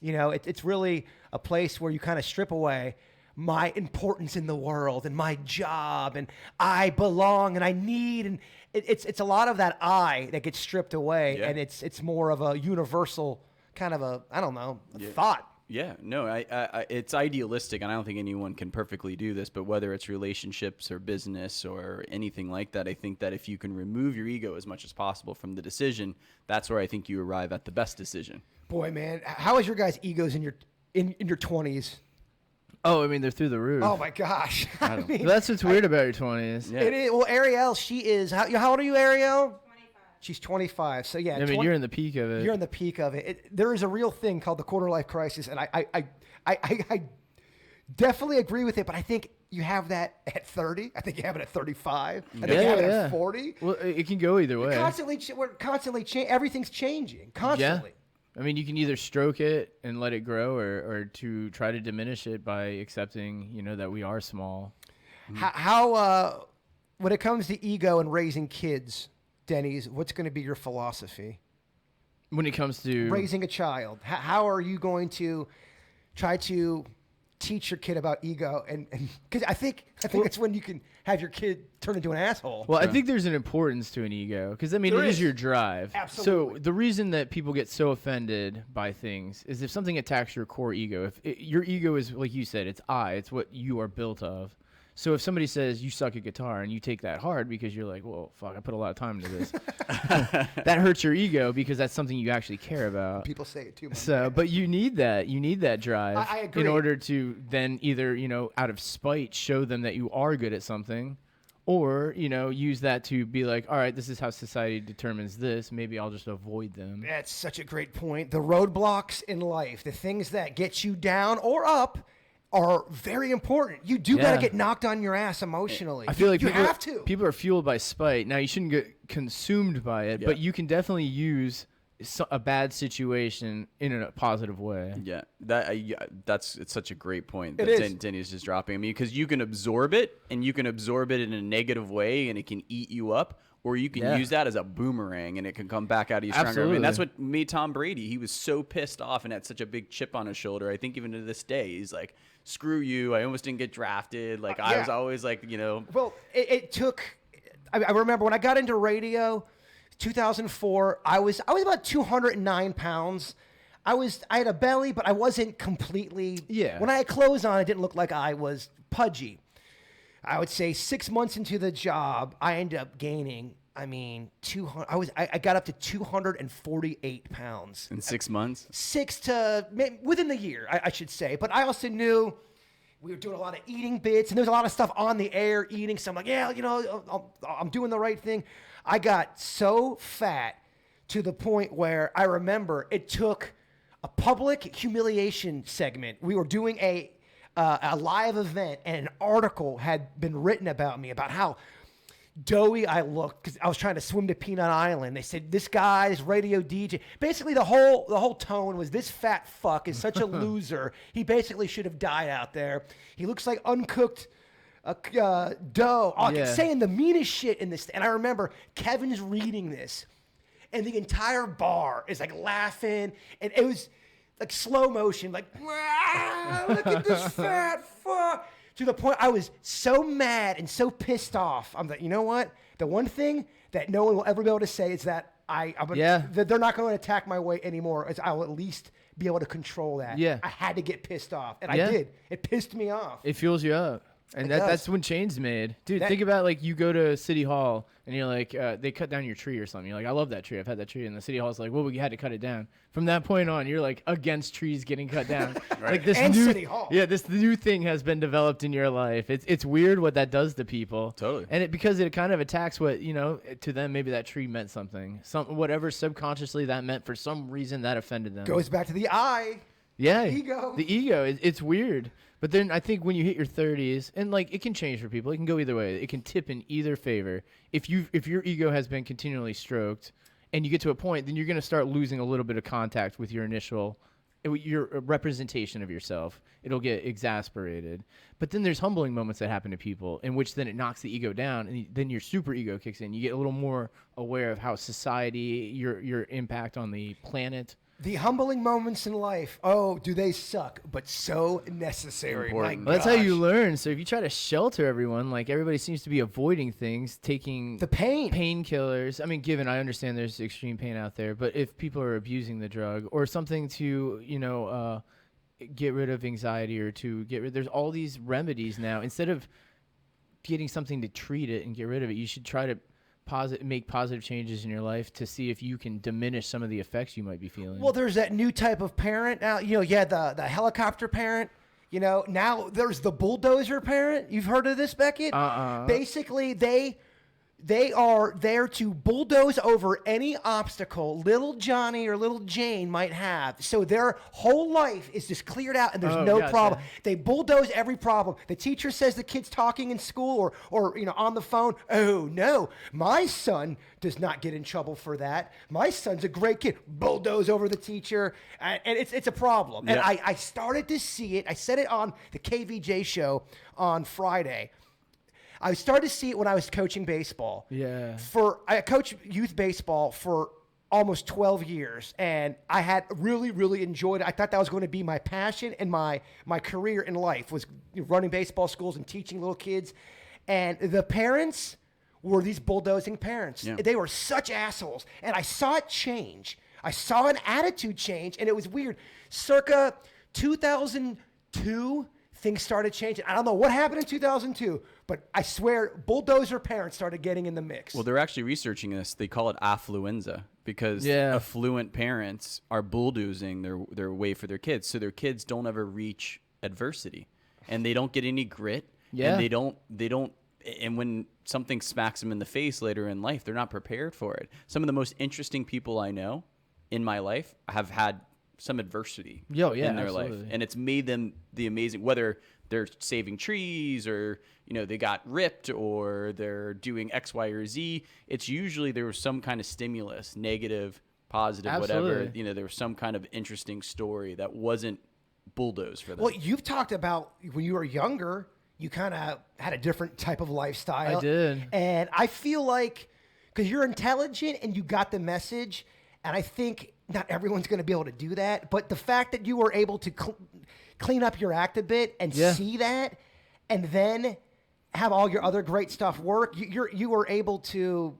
[SPEAKER 2] It's really a place where you kind of strip away my importance in the world and my job and I belong and I need, and it's a lot of that I that gets stripped away.
[SPEAKER 4] Yeah.
[SPEAKER 2] And it's more of a universal kind of a thought.
[SPEAKER 4] Yeah, no, I it's idealistic, and I don't think anyone can perfectly do this. But whether it's relationships or business or anything like that, I think that if you can remove your ego as much as possible from the decision, that's where I think you arrive at the best decision.
[SPEAKER 2] Boy, man, how is your guys' egos in your 20s?
[SPEAKER 3] Oh, I mean, they're through the roof.
[SPEAKER 2] Oh my gosh! I mean,
[SPEAKER 3] That's what's weird about your 20s.
[SPEAKER 4] Yeah.
[SPEAKER 2] it is. Well, Ariel, she is. How old are you, Ariel?
[SPEAKER 5] 25.
[SPEAKER 2] She's 25. So yeah,
[SPEAKER 3] I mean, you're in the peak of it.
[SPEAKER 2] You're in the peak of it. There is a real thing called the quarter life crisis, and I definitely agree with it. But I think you have that at 30. I think you have it at 35. I think you have it at 40.
[SPEAKER 3] Well, it can go either way.
[SPEAKER 2] We're constantly everything's changing constantly.
[SPEAKER 3] I mean, you can either stroke it and let it grow, or to try to diminish it by accepting, that we are small.
[SPEAKER 2] How when it comes to ego and raising kids, Denny's, what's going to be your philosophy?
[SPEAKER 3] When it comes to
[SPEAKER 2] Raising a child, how are you going to try to teach your kid about ego? And because I think it's when you can have your kid turn into an asshole.
[SPEAKER 3] Well, I think there's an importance to an ego because, it
[SPEAKER 2] There
[SPEAKER 3] is
[SPEAKER 2] is.
[SPEAKER 3] your drive.
[SPEAKER 2] Absolutely.
[SPEAKER 3] So the reason that people get so offended by things is if something attacks your core ego. Your ego is, like you said, it's it's what you are built of. So if somebody says you suck at guitar and you take that hard because you're like, well, fuck, I put a lot of time into this, that hurts your ego because that's something you actually care about.
[SPEAKER 2] People say it too much.
[SPEAKER 3] So, but you need that drive
[SPEAKER 2] I agree.
[SPEAKER 3] in order to then either, out of spite, show them that you are good at something, or, use that to be like, all right, this is how society determines this. Maybe I'll just avoid them.
[SPEAKER 2] That's such a great point. The roadblocks in life, the things that get you down or up, are very important. You do got
[SPEAKER 3] Yeah.
[SPEAKER 2] to get knocked on your ass emotionally.
[SPEAKER 3] I feel like
[SPEAKER 2] you
[SPEAKER 3] people,
[SPEAKER 2] have to.
[SPEAKER 3] people are fueled by spite. Now, you shouldn't get consumed by it, but you can definitely use a bad situation in a positive way.
[SPEAKER 4] Yeah, it's such a great point
[SPEAKER 2] It
[SPEAKER 4] that
[SPEAKER 2] is.
[SPEAKER 4] Denny's just dropping. I mean, because you can absorb it, and you can absorb it in a negative way, and it can eat you up, or you can use that as a boomerang, and it can come back out of you stronger. I
[SPEAKER 3] Absolutely.
[SPEAKER 4] mean, that's what made Tom Brady. He was so pissed off and had such a big chip on his shoulder. I think even to this day, he's like, "Screw you! I almost didn't get drafted." Like I
[SPEAKER 2] yeah.
[SPEAKER 4] was always like,
[SPEAKER 2] Well, it took. I remember when I got into radio, 2004. I was about 209 pounds. I had a belly, but I wasn't completely.
[SPEAKER 3] Yeah.
[SPEAKER 2] When I had clothes on, it didn't look like I was pudgy. I would say 6 months into the job, I ended up gaining. 200. I got up to 248 pounds.
[SPEAKER 4] in 6 months.
[SPEAKER 2] Within the year, I should say. But I also knew we were doing a lot of eating bits, and there's a lot of stuff on the air eating. So I'm like, yeah, I'm doing the right thing. I got so fat to the point where I remember it took a public humiliation segment. We were doing a live event, and an article had been written about me about how doughy I looked because I was trying to swim to Peanut Island. They said this guy's radio DJ. Basically, the whole tone was this fat fuck is such a loser. He basically should have died out there. He looks like uncooked dough.
[SPEAKER 3] Yeah.
[SPEAKER 2] Saying the meanest shit in this. And I remember Kevin's reading this, and the entire bar is like laughing, and it was like slow motion, like look at this fat fuck. To the point I was so mad and so pissed off. I'm like, you know what? The one thing that no one will ever be able to say is that that they're not going to attack my weight anymore. Is I will at least be able to control that.
[SPEAKER 3] Yeah.
[SPEAKER 2] I had to get pissed off, and
[SPEAKER 3] Yeah.
[SPEAKER 2] I did. It pissed me off.
[SPEAKER 3] It fuels you up. And
[SPEAKER 2] It does.
[SPEAKER 3] that's when change's made. Dude,
[SPEAKER 2] That-
[SPEAKER 3] think about like you go to City Hall and you're like, they cut down your tree or something. You're like, I love that tree. I've had that tree. And the City Hall's like, well, we had to cut it down. From that point on, you're like against trees getting cut down. Like this
[SPEAKER 2] And
[SPEAKER 3] new,
[SPEAKER 2] City Hall.
[SPEAKER 3] Yeah, this new thing has been developed in your life. It's weird what that does to people.
[SPEAKER 4] Totally.
[SPEAKER 3] And because it kind of attacks what, to them, maybe that tree meant something. Whatever subconsciously that meant for some reason that offended them.
[SPEAKER 2] Goes back to the eye.
[SPEAKER 3] Yeah.
[SPEAKER 2] ego.
[SPEAKER 3] The ego. It's weird. But then I think when you hit your 30s, and like it can change for people. It can go either way. It can tip in either favor. If your ego has been continually stroked and you get to a point, then you're going to start losing a little bit of contact with your representation of yourself. It'll get exasperated. But then there's humbling moments that happen to people in which then it knocks the ego down, and then your super ego kicks in. You get a little more aware of how society, your impact on the planet.
[SPEAKER 2] The humbling moments in life. Oh, do they suck? But so necessary.
[SPEAKER 4] Important.
[SPEAKER 2] My
[SPEAKER 3] Well, that's how you
[SPEAKER 2] gosh.
[SPEAKER 3] learn. So if you try to shelter everyone, like everybody seems to be avoiding things, taking
[SPEAKER 2] The pain.
[SPEAKER 3] painkillers. I mean, given I understand there's extreme pain out there, but if people are abusing the drug or something to, get rid of anxiety or to get rid, there's all these remedies now. Instead of getting something to treat it and get rid of it, you should try to make positive changes in your life to see if you can diminish some of the effects you might be feeling.
[SPEAKER 2] Well, there's that new type of parent now. You had the helicopter parent. Now there's the bulldozer parent. You've heard of this, Beckett? Basically, they are there to bulldoze over any obstacle little Johnny or little Jane might have. So their whole life is just cleared out, and there's no
[SPEAKER 3] gotcha.
[SPEAKER 2] problem. They bulldoze every problem. The teacher says the kid's talking in school or on the phone. Oh no, my son does not get in trouble for that. My son's a great kid. Bulldoze over the teacher, and it's a problem. And
[SPEAKER 4] Yeah.
[SPEAKER 2] I started to see it. I said it on the KVJ show on Friday. I started to see it when I was coaching baseball.
[SPEAKER 3] Yeah.
[SPEAKER 2] I coached youth baseball for almost 12 years, and I had really, really enjoyed it. I thought that was going to be my passion and my career in life was running baseball schools and teaching little kids. And the parents were these bulldozing parents.
[SPEAKER 4] Yeah.
[SPEAKER 2] They were such assholes, and I saw it change. I saw an attitude change, and it was weird. Circa 2002, things started changing. I don't know what happened in 2002, but I swear bulldozer parents started getting in the mix.
[SPEAKER 4] Well, they're actually researching this. They call it affluenza because
[SPEAKER 3] Yeah.
[SPEAKER 4] affluent parents are bulldozing their way for their kids, so their kids don't ever reach adversity, and they don't get any grit.
[SPEAKER 3] Yeah.
[SPEAKER 4] And they don't. And when something smacks them in the face later in life, they're not prepared for it. Some of the most interesting people I know in my life have had some adversity
[SPEAKER 3] Yo, yeah,
[SPEAKER 4] in their life,
[SPEAKER 3] absolutely.
[SPEAKER 4] and it's made them the amazing. Whether they're saving trees or they got ripped or they're doing X, Y, or Z, it's usually there was some kind of stimulus, negative, positive, whatever.
[SPEAKER 3] Absolutely.
[SPEAKER 4] There was some kind of interesting story that wasn't bulldozed for them.
[SPEAKER 2] Well, you've talked about when you were younger, you kind of had a different type of lifestyle.
[SPEAKER 3] I did.
[SPEAKER 2] And I feel like, because you're intelligent and you got the message, and I think not everyone's going to be able to do that, but the fact that you were able to clean up your act a bit and
[SPEAKER 3] Yeah.
[SPEAKER 2] see that, and then have all your other great stuff work, you were able to.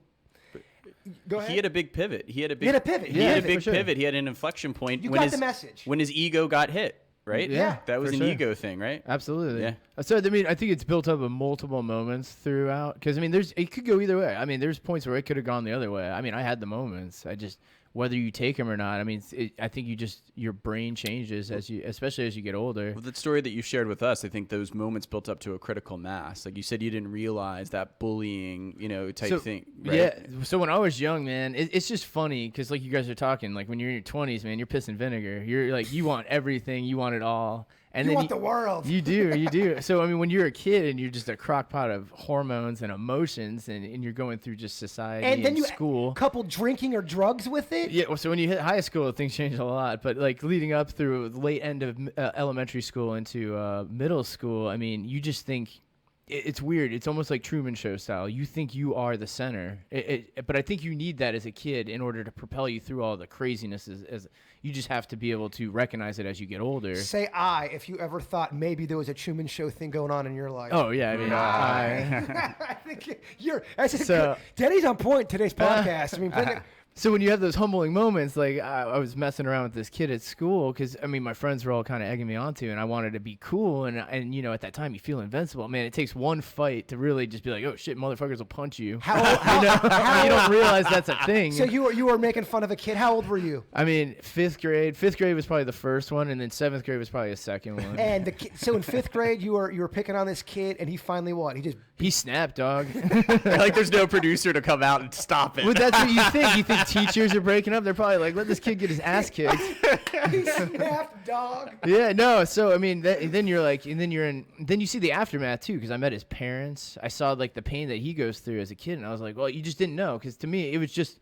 [SPEAKER 2] Go ahead.
[SPEAKER 4] He had a big pivot. He had a big
[SPEAKER 2] had a pivot.
[SPEAKER 4] He
[SPEAKER 2] Yeah,
[SPEAKER 4] had a
[SPEAKER 3] for
[SPEAKER 4] big
[SPEAKER 3] sure.
[SPEAKER 4] pivot. He had an inflection point.
[SPEAKER 2] You
[SPEAKER 4] when
[SPEAKER 2] got
[SPEAKER 4] his,
[SPEAKER 2] the message.
[SPEAKER 4] When his ego got hit, right?
[SPEAKER 3] Yeah,
[SPEAKER 4] That was
[SPEAKER 3] for
[SPEAKER 4] an
[SPEAKER 3] sure.
[SPEAKER 4] ego thing, right?
[SPEAKER 3] Absolutely.
[SPEAKER 4] Yeah.
[SPEAKER 3] So I mean, I think it's built up of multiple moments throughout. Because I mean, it could go either way. I mean, there's points where it could have gone the other way. I mean, I had the moments. I just whether you take them or not. I mean, I think your brain changes especially as you get older.
[SPEAKER 4] Well, the story that you shared with us, I think those moments built up to a critical mass. Like you said, you didn't realize that bullying, type thing. Right?
[SPEAKER 3] Yeah. So when I was young, man, it's just funny because like you guys are talking, like when you're in your 20s, man, you're pissing vinegar. You're like, you want everything, you want it all. And
[SPEAKER 2] You
[SPEAKER 3] then
[SPEAKER 2] want the world.
[SPEAKER 3] You do. So I mean, when you're a kid and you're just a crock pot of hormones and emotions, and you're going through just society
[SPEAKER 2] And then you
[SPEAKER 3] school.
[SPEAKER 2] couple drinking or drugs with it.
[SPEAKER 3] Yeah, well, so when you hit high school, things change a lot. But like leading up through the late end of elementary school into middle school, I mean, you just think it's weird. It's almost like Truman Show style. You think you are the center, but I think you need that as a kid in order to propel you through all the craziness. As you just have to be able to recognize it as you get older.
[SPEAKER 2] Say if you ever thought maybe there was a Truman Show thing going on in your life.
[SPEAKER 3] Oh yeah, I mean,
[SPEAKER 2] I think you're. That's
[SPEAKER 3] So-
[SPEAKER 2] Denny's on point today's podcast. I mean,
[SPEAKER 3] So when you have those humbling moments, like I was messing around with this kid at school because I mean my friends were all kind of egging me on to, and I wanted to be cool, and you know at that time you feel invincible. Man, it takes one fight to really just be like, oh shit, motherfuckers will punch you. You don't realize that's a thing.
[SPEAKER 2] So you were making fun of a kid. How old were you?
[SPEAKER 3] I mean, fifth grade was probably the first one, and then seventh grade was probably a second one.
[SPEAKER 2] And the kid, so in fifth grade you were picking on this kid, and he finally what? He just
[SPEAKER 3] He snapped, dog.
[SPEAKER 4] Like there's no producer to come out and stop it.
[SPEAKER 3] Well, that's what you think. You think teachers are breaking up? They're probably like, let this kid get his ass kicked.
[SPEAKER 2] he snapped, dog.
[SPEAKER 3] Yeah, no. So I mean, then you're like, and then then you see the aftermath too, because I met his parents. I saw like the pain that he goes through as a kid, and I was like, well, you just didn't know, because to me, he was just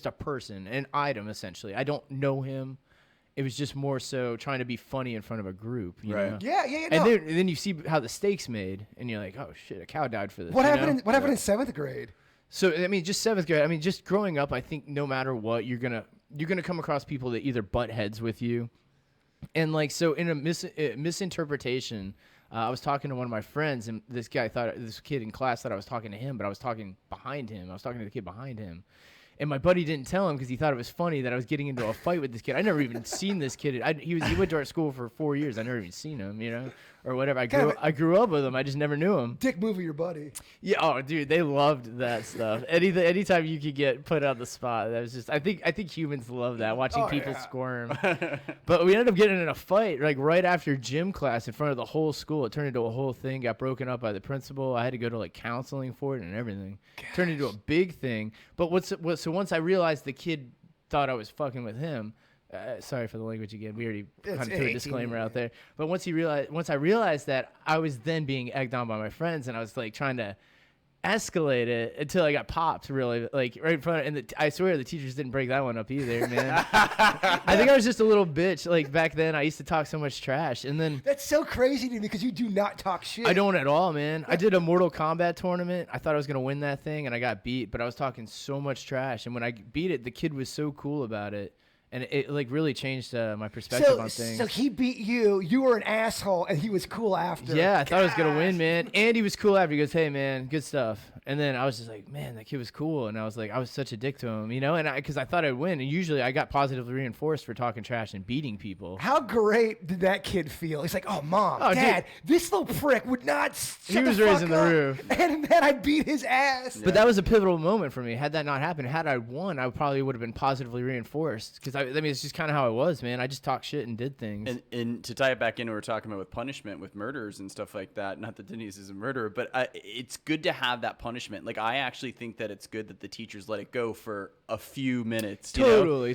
[SPEAKER 3] a person, an item essentially. I don't know him. It was just more so trying to be funny in front of a group, you
[SPEAKER 4] Right.
[SPEAKER 3] know?
[SPEAKER 2] Yeah.
[SPEAKER 3] And
[SPEAKER 2] No.
[SPEAKER 3] then you see how the stakes made, and you're like, oh shit, a cow died for this.
[SPEAKER 2] What
[SPEAKER 3] you
[SPEAKER 2] happened?
[SPEAKER 3] know?
[SPEAKER 2] What happened in seventh grade?
[SPEAKER 3] So I mean, just seventh grade. I mean, just growing up, I think no matter what, you're gonna come across people that either butt heads with you, and like so in a misinterpretation. I was talking to one of my friends, and this kid in class thought I was talking to him, but I was talking behind him. I was talking to the kid behind him. And my buddy didn't tell him because he thought it was funny that I was getting into a fight with this kid. I never even seen this kid. He went to our school for 4 years. I never even seen him, you know, or whatever. I grew up with him. I just never knew him.
[SPEAKER 2] Dick move of your buddy.
[SPEAKER 3] Yeah. Oh, dude, they loved that stuff. Anytime you could get put on the spot, that was just. I think humans love that, watching people squirm. But we ended up getting in a fight like right after gym class in front of the whole school. It turned into a whole thing. Got broken up by the principal. I had to go to like counseling for it and everything. Turned into a big thing. But so once I realized the kid thought I was fucking with him. Sorry for the language again. We already kind of threw a
[SPEAKER 2] 18,
[SPEAKER 3] disclaimer out there. But once I realized that, I was then being egged on by my friends, and I was like trying to escalate it until I got popped, really, like right in front. And I swear the teachers didn't break that one up either, man. I think I was just a little bitch. Like back then, I used to talk so much trash, and then
[SPEAKER 2] That's so crazy to me because you do not talk shit.
[SPEAKER 3] I don't at all, man. I did a Mortal Kombat tournament. I thought I was gonna win that thing, and I got beat. But I was talking so much trash, and when I beat it, the kid was so cool about it. And it like really changed my perspective on things.
[SPEAKER 2] So he beat you. You were an asshole, and he was cool after.
[SPEAKER 3] Yeah, I thought I was gonna win, man. And he was cool after. He goes, "Hey, man, good stuff." And then I was just like, "Man, that kid was cool." And I was like, I was such a dick to him, you know. And because I thought I'd win, and usually I got positively reinforced for talking trash and beating people.
[SPEAKER 2] How great did that kid feel? He's like, "Oh, mom,
[SPEAKER 3] Oh, dude.
[SPEAKER 2] dad, this little prick would not."
[SPEAKER 3] He was raising the roof.
[SPEAKER 2] and then I beat his ass.
[SPEAKER 3] But that was a pivotal moment for me. Had that not happened, had I won, I probably would have been positively reinforced. Because I mean, it's just kind of how I was, man. I just talked shit and did things.
[SPEAKER 4] And to tie it back in, we were talking about with punishment, with murders and stuff like that. Not that Denise is a murderer, but it's good to have that punishment. Like, I actually think that it's good that the teachers let it go for a few minutes. You know?
[SPEAKER 3] Totally.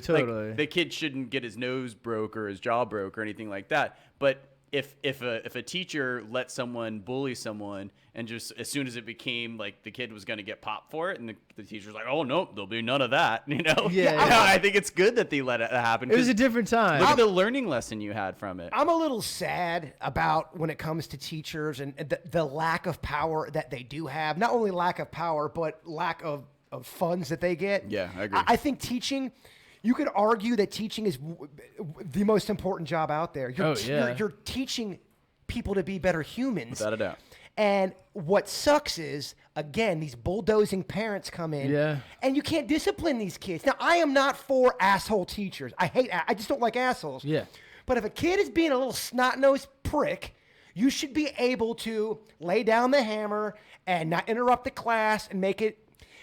[SPEAKER 4] Like, the kid shouldn't get his nose broke or his jaw broke or anything like that. But if a teacher let someone bully someone, and just as soon as it became like the kid was going to get popped for it, and the teacher's like, "Oh no, there'll be none of that," you know?
[SPEAKER 3] Yeah.
[SPEAKER 4] I think it's good that they let it happen.
[SPEAKER 3] It was
[SPEAKER 4] 'cause
[SPEAKER 3] a different time.
[SPEAKER 4] Look at the learning lesson you had from it.
[SPEAKER 2] I'm a little sad about when it comes to teachers and the lack of power that they do have. Not only lack of power, but lack of funds that they get.
[SPEAKER 4] Yeah, I agree.
[SPEAKER 2] I think teaching. You could argue that teaching is the most important job out there. You're teaching people to be better humans.
[SPEAKER 4] Without a doubt.
[SPEAKER 2] And what sucks is, again, these bulldozing parents come in,
[SPEAKER 3] Yeah.
[SPEAKER 2] and you can't discipline these kids. Now, I am not for asshole teachers. I just don't like assholes.
[SPEAKER 3] Yeah.
[SPEAKER 2] But if a kid is being a little snot-nosed prick, you should be able to lay down the hammer and not interrupt the class and make it.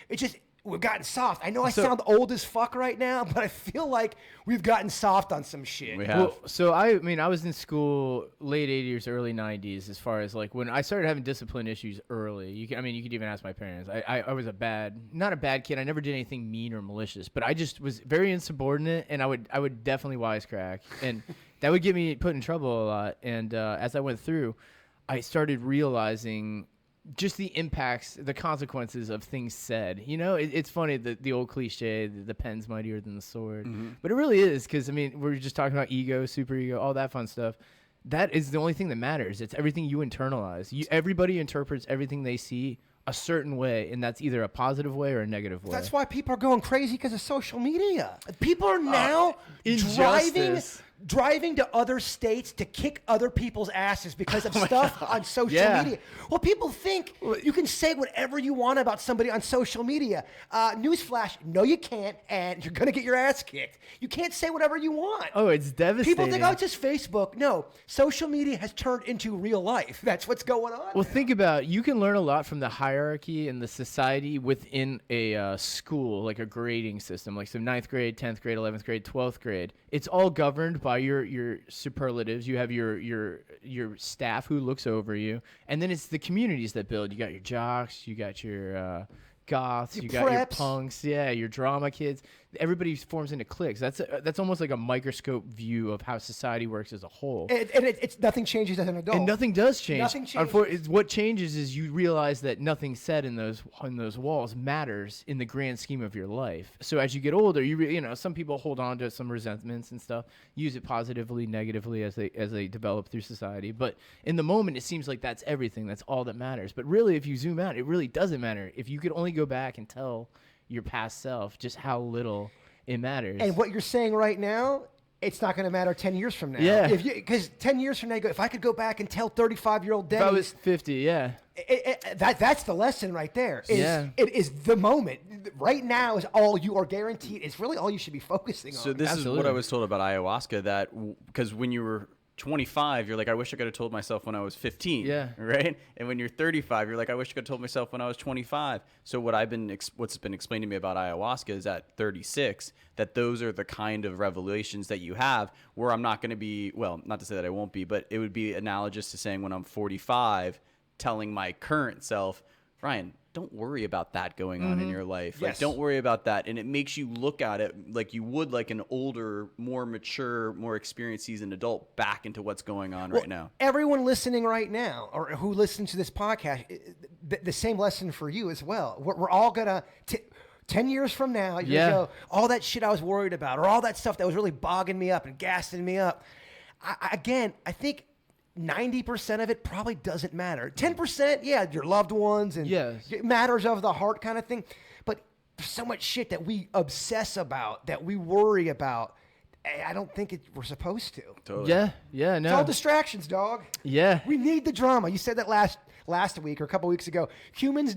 [SPEAKER 2] It's just. We've gotten soft. I know I sound old as fuck right now, but I feel like we've gotten soft on some shit.
[SPEAKER 4] We have.
[SPEAKER 3] Well, so I mean, I was in school late 80s, early 90s, as far as like when I started having discipline issues early. You could even ask my parents. I was not a bad kid. I never did anything mean or malicious, but I just was very insubordinate, and I would definitely wisecrack. And that would get me put in trouble a lot. And as I went through, I started realizing just the impacts, the consequences of things said. You know, it's funny, the old cliche, the pen's mightier than the sword. But it really is, because, I mean, we're just talking about ego, superego, all that fun stuff. That is the only thing that matters. It's everything you internalize. Everybody interprets everything they see a certain way, and that's either a positive way or a negative way.
[SPEAKER 2] That's why people are going crazy because of social media. People are now
[SPEAKER 3] injustice.
[SPEAKER 2] driving to other states to kick other people's asses because of stuff on social
[SPEAKER 3] Yeah.
[SPEAKER 2] media. Well, people think you can say whatever you want about somebody on social media. Newsflash, no you can't, and you're going to get your ass kicked. You can't say whatever you want.
[SPEAKER 3] Oh, it's devastating.
[SPEAKER 2] People think, oh, it's just Facebook. No, social media has turned into real life. That's what's going on.
[SPEAKER 3] Well, think about it. You can learn a lot from the hierarchy and the society within a school, like a grading system, like some 9th grade, 10th grade, 11th grade, 12th grade. It's all governed by your superlatives. You have your staff who looks over you, and then it's the communities that build. You got your jocks, you got your goths, you got your
[SPEAKER 2] preps.
[SPEAKER 3] punks, yeah, your drama kids. Everybody forms into cliques. That's almost like a microscope view of how society works as a whole.
[SPEAKER 2] And it's nothing changes as an adult.
[SPEAKER 3] And nothing does change.
[SPEAKER 2] Nothing changes.
[SPEAKER 3] What changes is you realize that nothing said in those walls matters in the grand scheme of your life. So as you get older, you know, some people hold on to some resentments and stuff, use it positively, negatively as they develop through society. But in the moment, it seems like that's everything. That's all that matters. But really, if you zoom out, it really doesn't matter. If you could only go back and tell your past self just how little it matters.
[SPEAKER 2] And what you're saying right now, it's not going to matter 10 years from now.
[SPEAKER 3] Yeah.
[SPEAKER 2] Because 10 years from now, you go, if I could go back and tell 35-year-old
[SPEAKER 3] if I
[SPEAKER 2] Denny,
[SPEAKER 3] was 50, yeah.
[SPEAKER 2] that's the lesson right there.
[SPEAKER 3] Yeah.
[SPEAKER 2] It is the moment. Right now is all you are guaranteed. It's really all you should be focusing on.
[SPEAKER 4] So this is
[SPEAKER 3] Absolutely.
[SPEAKER 4] what I was told about ayahuasca, that because when you were 25, you're like, I wish I could have told myself when I was 15.
[SPEAKER 3] Yeah.
[SPEAKER 4] Right. And when you're 35, you're like, I wish I could have told myself when I was 25. So what's been explained to me about ayahuasca is at 36, that those are the kind of revelations that you have where I'm not going to be, well, not to say that I won't be, but it would be analogous to saying when I'm 45, telling my current self, Ryan, don't worry about that going on in your life. Like,
[SPEAKER 2] Yes.
[SPEAKER 4] don't worry about that. And it makes you look at it like you would like an older, more mature, more experienced seasoned adult back into what's going on right now.
[SPEAKER 2] Everyone listening right now, or who listens to this podcast, the same lesson for you as well. We're all going to... 10 years from now, you're
[SPEAKER 3] Yeah.
[SPEAKER 2] going to go, all that shit I was worried about, or all that stuff that was really bogging me up and gassing me up. I think 90% of it probably doesn't matter. 10%, yeah, your loved ones and
[SPEAKER 3] Yes.
[SPEAKER 2] matters of the heart kind of thing. But there's so much shit that we obsess about, that we worry about. I don't think we're supposed to.
[SPEAKER 4] Totally.
[SPEAKER 3] Yeah, no.
[SPEAKER 2] It's all distractions, dog.
[SPEAKER 3] Yeah.
[SPEAKER 2] We need the drama. You said that last week or a couple weeks ago. Humans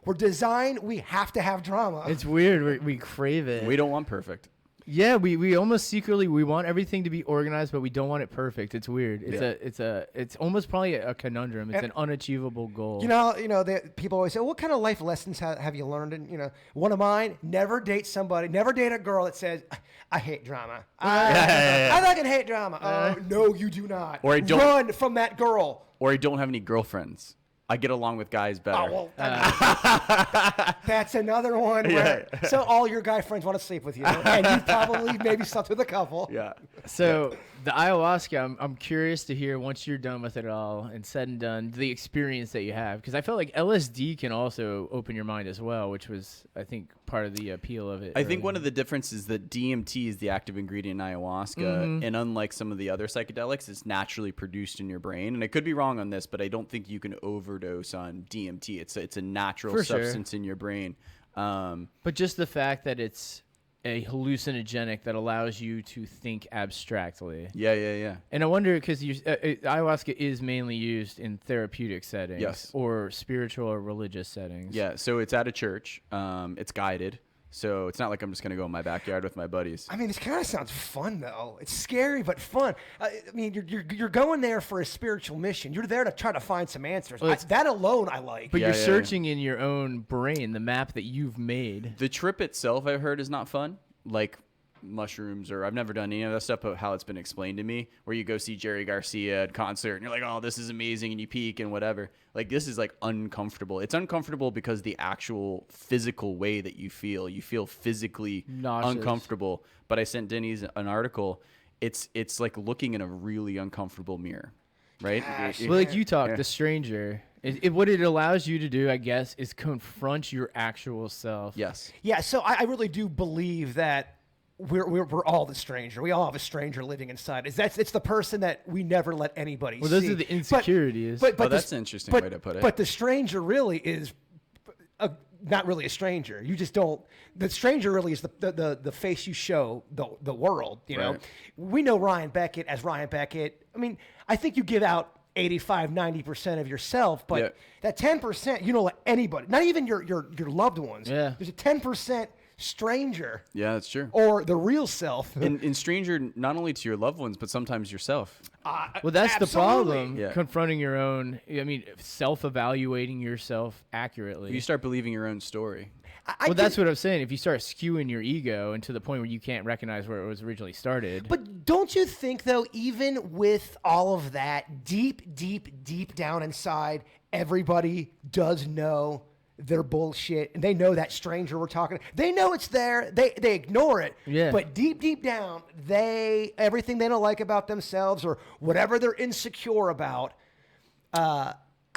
[SPEAKER 2] were designed, we have to have drama.
[SPEAKER 3] It's weird. We crave it.
[SPEAKER 4] We don't want perfect.
[SPEAKER 3] Yeah, we almost secretly we want everything to be organized, but we don't want it perfect. It's weird. It's almost probably a conundrum. It's an unachievable goal.
[SPEAKER 2] You know, people always say, "What kind of life lessons have you learned?" And one of mine: never date a girl that says, "I hate drama." I fucking hate drama. No, you do not.
[SPEAKER 4] Or I don't-
[SPEAKER 2] run from that girl.
[SPEAKER 4] Or I don't have any girlfriends. I get along with guys better.
[SPEAKER 2] Oh, well, that's another one. Where, so all your guy friends want to sleep with you, and you probably maybe slept with a couple.
[SPEAKER 4] Yeah.
[SPEAKER 3] So the ayahuasca, I'm curious to hear once you're done with it all and said and done, the experience that you have, because I felt like LSD can also open your mind as well, which was I think part of the appeal of it.
[SPEAKER 4] I think one of the differences is that DMT is the active ingredient in ayahuasca, and unlike some of the other psychedelics, it's naturally produced in your brain. And I could be wrong on this, but I don't think you can overdose on DMT. It's a natural
[SPEAKER 3] For sure.
[SPEAKER 4] substance in your brain.
[SPEAKER 3] But just the fact that it's a hallucinogenic that allows you to think abstractly.
[SPEAKER 4] Yeah.
[SPEAKER 3] And I wonder, because ayahuasca is mainly used in therapeutic settings,
[SPEAKER 4] Yes.
[SPEAKER 3] or spiritual or religious settings.
[SPEAKER 4] Yeah. So it's at a church. It's guided. So it's not like I'm just going to go in my backyard with my buddies.
[SPEAKER 2] I mean, this kind of sounds fun, though. It's scary but fun. I mean, you're going there for a spiritual mission. You're there to try to find some answers.
[SPEAKER 3] Well,
[SPEAKER 2] That alone, I like.
[SPEAKER 3] But
[SPEAKER 4] Yeah,
[SPEAKER 3] you're
[SPEAKER 4] yeah,
[SPEAKER 3] searching in your own brain, the map that you've made.
[SPEAKER 4] The trip itself, I heard, is not fun. Like mushrooms, or I've never done any of that stuff, but how it's been explained to me, where you go see Jerry Garcia at concert and you're like, oh, this is amazing, and you peek and whatever. Like, this is like uncomfortable. It's uncomfortable because the actual physical way that you feel physically
[SPEAKER 3] Nauseous.
[SPEAKER 4] uncomfortable. But I sent Denny's an article. it's like looking in a really uncomfortable mirror, right?
[SPEAKER 3] Well, like you talk, the stranger. What it allows you to do, I guess, is confront your actual self.
[SPEAKER 4] Yes.
[SPEAKER 2] Yeah, so I really do believe that we're all the stranger. We all have a stranger living inside. It's the person that we never let anybody
[SPEAKER 3] Well,
[SPEAKER 2] see.
[SPEAKER 3] those are the insecurities.
[SPEAKER 2] But
[SPEAKER 4] that's an interesting way to put it.
[SPEAKER 2] But the stranger really is not really a stranger. You just don't. The stranger really is the face you show the world. You know,
[SPEAKER 4] Right.
[SPEAKER 2] we know Ryan Beckett as Ryan Beckett. I mean, I think you give out 85, 90% of yourself, but
[SPEAKER 4] Yeah.
[SPEAKER 2] that 10%, you don't let anybody, not even your loved ones.
[SPEAKER 3] Yeah.
[SPEAKER 2] There's a 10% stranger
[SPEAKER 4] Yeah, that's true.
[SPEAKER 2] or the real self.
[SPEAKER 4] And stranger not only to your loved ones, but sometimes yourself.
[SPEAKER 3] Well, that's the
[SPEAKER 2] Absolutely.
[SPEAKER 3] problem.
[SPEAKER 4] Yeah.
[SPEAKER 3] Confronting your own. I mean, self-evaluating yourself accurately.
[SPEAKER 4] You start believing your own story.
[SPEAKER 2] I
[SPEAKER 3] Well, that's
[SPEAKER 2] think-
[SPEAKER 3] what I'm saying. If you start skewing your ego and to the point where you can't recognize where it was originally started.
[SPEAKER 2] But don't you think, though, even with all of that, deep down inside, everybody does know their bullshit, and they know that stranger we're talking. They know it's there. They ignore it.
[SPEAKER 3] Yeah.
[SPEAKER 2] But deep down, everything they don't like about themselves or whatever they're insecure about.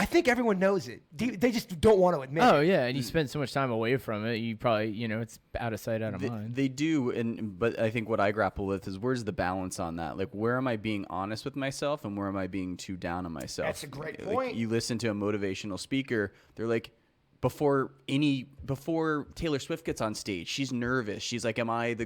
[SPEAKER 2] I think everyone knows it. They just don't want to admit
[SPEAKER 3] Oh
[SPEAKER 2] it.
[SPEAKER 3] yeah, and you spend so much time away from it, you probably, it's out of sight, out of mind.
[SPEAKER 4] They do, but I think what I grapple with is where's the balance on that? Like, where am I being honest with myself, and where am I being too down on myself?
[SPEAKER 2] That's a great
[SPEAKER 4] Like,
[SPEAKER 2] point.
[SPEAKER 4] you listen to a motivational speaker, they're like, before Taylor Swift gets on stage, she's nervous. She's like, am I the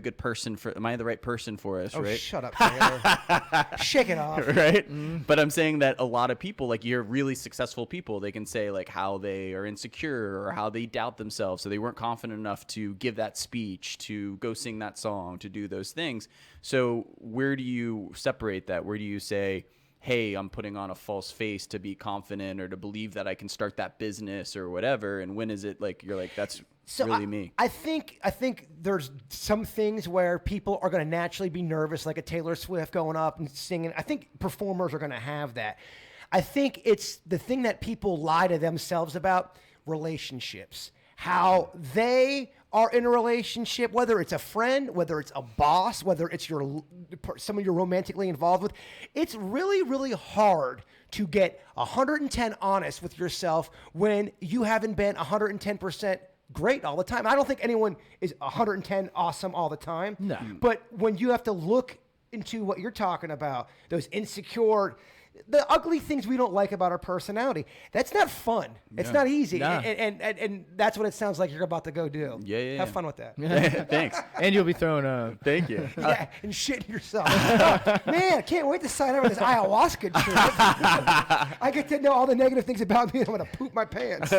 [SPEAKER 4] right person for us,
[SPEAKER 2] Oh,
[SPEAKER 4] right?
[SPEAKER 2] shut up, Taylor. Shake it off.
[SPEAKER 4] Right. But I'm saying that a lot of people, like you're really successful people, they can say like how they are insecure or how they doubt themselves. So they weren't confident enough to give that speech, to go sing that song, to do those things. So where do you separate that? Where do you say, hey, I'm putting on a false face to be confident or to believe that I can start that business or whatever? And when is it like, you're like, that's really me?
[SPEAKER 2] I think there's some things where people are going to naturally be nervous, like a Taylor Swift going up and singing. I think performers are going to have that. I think it's the thing that people lie to themselves about: relationships. How they are in a relationship, whether it's a friend, whether it's a boss, whether it's someone you're romantically involved with. It's really, really hard to get 110 honest with yourself when you haven't been 110% great all the time. I don't think anyone is 110 awesome all the time.
[SPEAKER 3] No.
[SPEAKER 2] But when you have to look into what you're talking about, those insecure, the ugly things we don't like about our personality, that's not fun. It's not easy.
[SPEAKER 3] Nah.
[SPEAKER 2] And that's what it sounds like you're about to go do.
[SPEAKER 4] Yeah.
[SPEAKER 2] Have fun with that.
[SPEAKER 4] Thanks.
[SPEAKER 3] And you'll be throwing up.
[SPEAKER 4] Thank you.
[SPEAKER 2] Yeah, and shitting yourself. Man, I can't wait to sign up for this ayahuasca trip. I get to know all the negative things about me, and I'm going to poop my pants.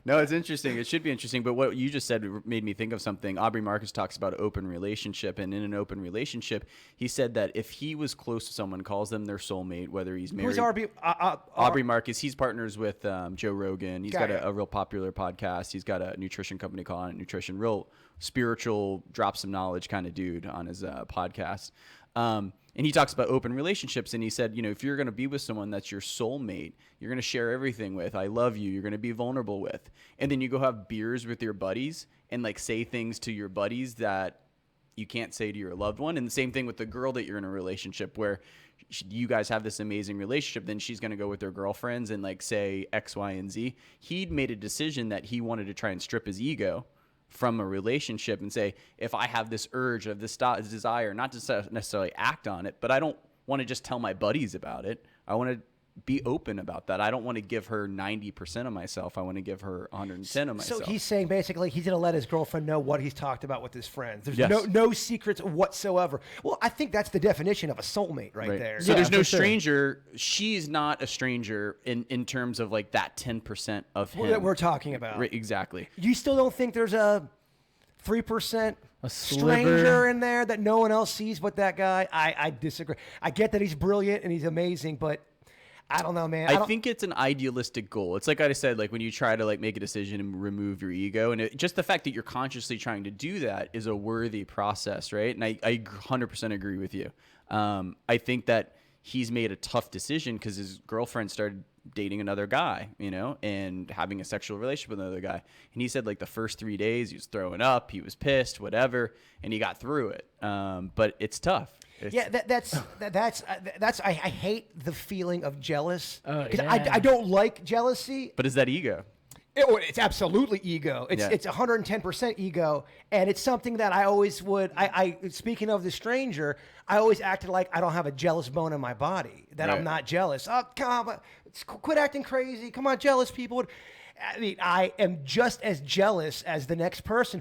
[SPEAKER 4] No, it's interesting. It should be interesting. But what you just said made me think of something. Aubrey Marcus talks about open relationship. And in an open relationship, he said that if he was close to someone, calls them their soulmate, whether he's married.
[SPEAKER 2] Who's
[SPEAKER 4] Aubrey Marcus. He's partners with Joe Rogan. He's got
[SPEAKER 2] Got it.
[SPEAKER 4] a real popular podcast. He's got a nutrition company called On It Nutrition. Real spiritual, drop some knowledge kind of dude on his podcast. And he talks about open relationships. And he said, if you're going to be with someone that's your soulmate, you're going to share everything with, I love you, you're going to be vulnerable with. And then you go have beers with your buddies and like say things to your buddies that you can't say to your loved one. And the same thing with the girl that you're in a relationship where you guys have this amazing relationship. Then she's going to go with her girlfriends and like say X, Y, and Z. He'd made a decision that he wanted to try and strip his ego from a relationship and say, if I have this urge of this desire, not to necessarily act on it, but I don't want to just tell my buddies about it. I want to be open about that. I don't want to give her 90% of myself. I want to give her 110 of myself.
[SPEAKER 2] So he's saying basically he's going to let his girlfriend know what he's talked about with his friends. There's
[SPEAKER 4] Yes.
[SPEAKER 2] no secrets whatsoever. Well, I think that's the definition of a soulmate right there.
[SPEAKER 4] So there's no
[SPEAKER 3] for sure.
[SPEAKER 4] stranger. She's not a stranger in terms of like that 10% of him.
[SPEAKER 2] That we're talking about.
[SPEAKER 4] Right, exactly.
[SPEAKER 2] You still don't think there's a 3%
[SPEAKER 3] A
[SPEAKER 2] stranger
[SPEAKER 3] sliver.
[SPEAKER 2] in there that no one else sees but that guy? I disagree. I get that he's brilliant and he's amazing, but I don't know, man.
[SPEAKER 4] I think it's an idealistic goal. It's like I said, like when you try to like make a decision and remove your ego, and just the fact that you're consciously trying to do that is a worthy process, right? And I 100% agree with you. I think that he's made a tough decision because his girlfriend started dating another guy, you know, and having a sexual relationship with another guy. And he said like the first 3 days he was throwing up, he was pissed, whatever, and he got through it. But it's tough.
[SPEAKER 2] Yeah, that's I hate the feeling of jealous
[SPEAKER 3] Oh,
[SPEAKER 2] because
[SPEAKER 3] yeah.
[SPEAKER 2] I don't like jealousy.
[SPEAKER 4] But is that ego?
[SPEAKER 2] It's absolutely ego.
[SPEAKER 4] Yeah.
[SPEAKER 2] It's 110% ego, and it's something that I always would. I speaking of the stranger, I always acted like I don't have a jealous bone in my body. That I'm
[SPEAKER 4] Right.
[SPEAKER 2] not jealous. Oh, come on, quit acting crazy. Come on, jealous people. I mean, I am just as jealous as the next person.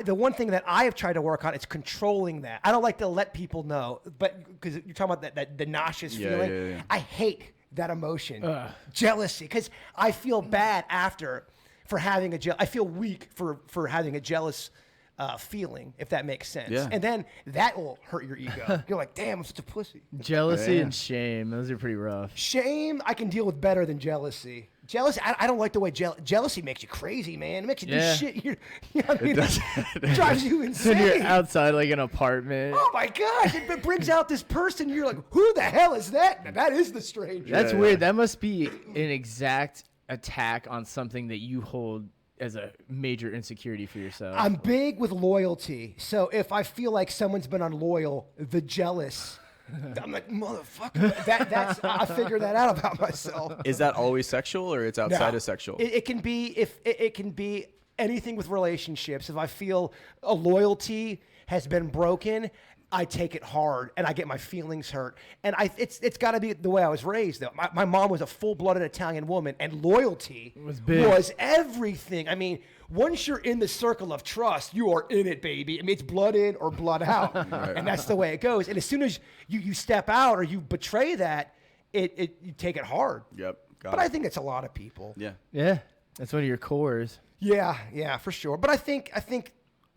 [SPEAKER 2] The one thing that I have tried to work on is controlling that. I don't like to let people know, but because you're talking about that the nauseous
[SPEAKER 4] Yeah,
[SPEAKER 2] feeling,
[SPEAKER 4] yeah, yeah.
[SPEAKER 2] I hate that emotion, jealousy, because I feel bad after for having I feel weak for having a jealous feeling, if that makes sense.
[SPEAKER 4] Yeah.
[SPEAKER 2] And then that will hurt your ego. You're like, damn, I'm such a pussy.
[SPEAKER 3] Jealousy
[SPEAKER 4] Yeah.
[SPEAKER 3] and shame, those are pretty rough.
[SPEAKER 2] Shame, I can deal with better than jealousy. Jealousy, I don't like the way jealousy makes you crazy, man. It makes you
[SPEAKER 3] Yeah.
[SPEAKER 2] do shit. It drives you
[SPEAKER 3] When
[SPEAKER 2] insane.
[SPEAKER 3] you're outside like an apartment.
[SPEAKER 2] Oh my gosh, it brings out this person. You're like, who the hell is that? That is the stranger.
[SPEAKER 3] That's
[SPEAKER 4] Yeah,
[SPEAKER 3] weird.
[SPEAKER 4] yeah.
[SPEAKER 3] That must be an exact attack on something that you hold as a major insecurity for yourself.
[SPEAKER 2] I'm big with loyalty. So if I feel like someone's been unloyal, the jealous, I'm like, motherfucker. That's I figure that out about myself.
[SPEAKER 4] Is that always sexual or it's outside
[SPEAKER 2] No.
[SPEAKER 4] of sexual?
[SPEAKER 2] It can be it can be anything with relationships. If I feel a loyalty has been broken, I take it hard and I get my feelings hurt. And it's got to be the way I was raised, though. My mom was a full-blooded Italian woman, and loyalty
[SPEAKER 3] Was big.
[SPEAKER 2] was everything. I mean, once you're in the circle of trust, you are in it, baby. I mean, it's blood in or blood out, and that's the way it goes. And as soon as you step out or you betray that, you take it hard.
[SPEAKER 4] Yep. Got
[SPEAKER 2] But
[SPEAKER 4] it.
[SPEAKER 2] I think it's a lot of people.
[SPEAKER 4] Yeah.
[SPEAKER 3] yeah, that's one of your cores.
[SPEAKER 2] Yeah, for sure. But I think
[SPEAKER 3] I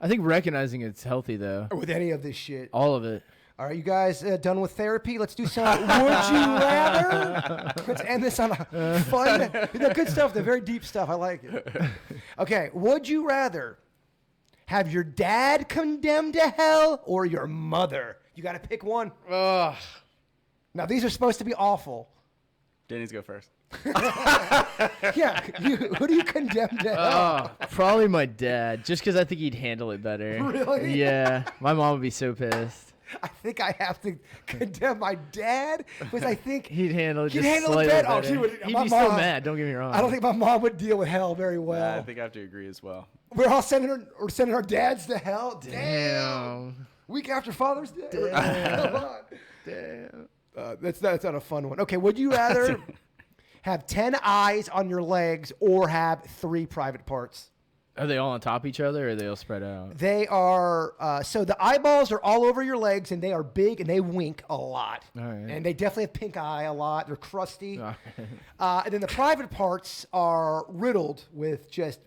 [SPEAKER 3] think recognizing it's healthy though.
[SPEAKER 2] with any of this shit.
[SPEAKER 3] All of it.
[SPEAKER 2] All right, you guys done with therapy? Let's do some Would You Rather? Let's end this on a fun, the good stuff, the very deep stuff. I like it. Okay, would you rather have your dad condemned to hell or your mother? You got to pick one.
[SPEAKER 3] Ugh.
[SPEAKER 2] Now, these are supposed to be awful.
[SPEAKER 4] Danny's go first.
[SPEAKER 2] Yeah, who do you condemn to hell?
[SPEAKER 3] Oh, probably my dad, just because I think he'd handle it better.
[SPEAKER 2] Really?
[SPEAKER 3] Yeah, my mom would be so pissed.
[SPEAKER 2] I think I have to condemn my dad because I think
[SPEAKER 3] He'd handle it
[SPEAKER 2] He'd
[SPEAKER 3] just
[SPEAKER 2] handle it
[SPEAKER 3] slightly
[SPEAKER 2] better. Oh,
[SPEAKER 3] better.
[SPEAKER 2] he would-
[SPEAKER 3] He'd
[SPEAKER 2] my
[SPEAKER 3] be still
[SPEAKER 2] mom-
[SPEAKER 3] mad. Don't get me wrong.
[SPEAKER 2] I don't think my mom would deal with hell very well.
[SPEAKER 4] I think I have to agree as well.
[SPEAKER 2] We're all sending our dads to hell. Damn.
[SPEAKER 3] Damn.
[SPEAKER 2] Week after Father's Day. Come on.
[SPEAKER 3] Damn.
[SPEAKER 2] That's not a fun one. Okay, would you rather have 10 eyes on your legs or have 3 private parts?
[SPEAKER 3] Are they all on top of each other, or are they all spread out?
[SPEAKER 2] They are so the eyeballs are all over your legs and they are big and they wink a lot.
[SPEAKER 3] All right.
[SPEAKER 2] And they definitely have pink eye a lot. They're crusty.
[SPEAKER 3] All
[SPEAKER 2] And then the private parts are riddled with just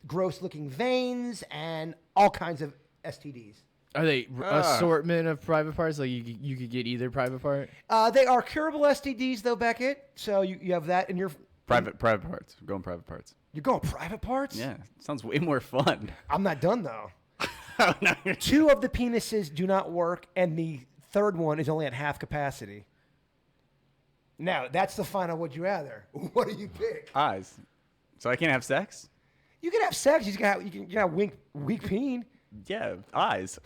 [SPEAKER 2] gross looking veins and all kinds of STDs.
[SPEAKER 3] Are they assortment of private parts? Like you could get either private part?
[SPEAKER 2] They are curable STDs though, Beckett. So you have that in your
[SPEAKER 4] Private parts. We're going private parts.
[SPEAKER 2] You're going private parts?
[SPEAKER 4] Yeah. Sounds way more fun.
[SPEAKER 2] I'm not done though.
[SPEAKER 4] Oh, no, you're-
[SPEAKER 2] 2 of the penises do not work, and the third one is only at half capacity. Now, that's the final would you rather. What do you pick?
[SPEAKER 4] Eyes. So I can't have sex?
[SPEAKER 2] You can have sex, you can have weak peen.
[SPEAKER 4] Yeah, eyes.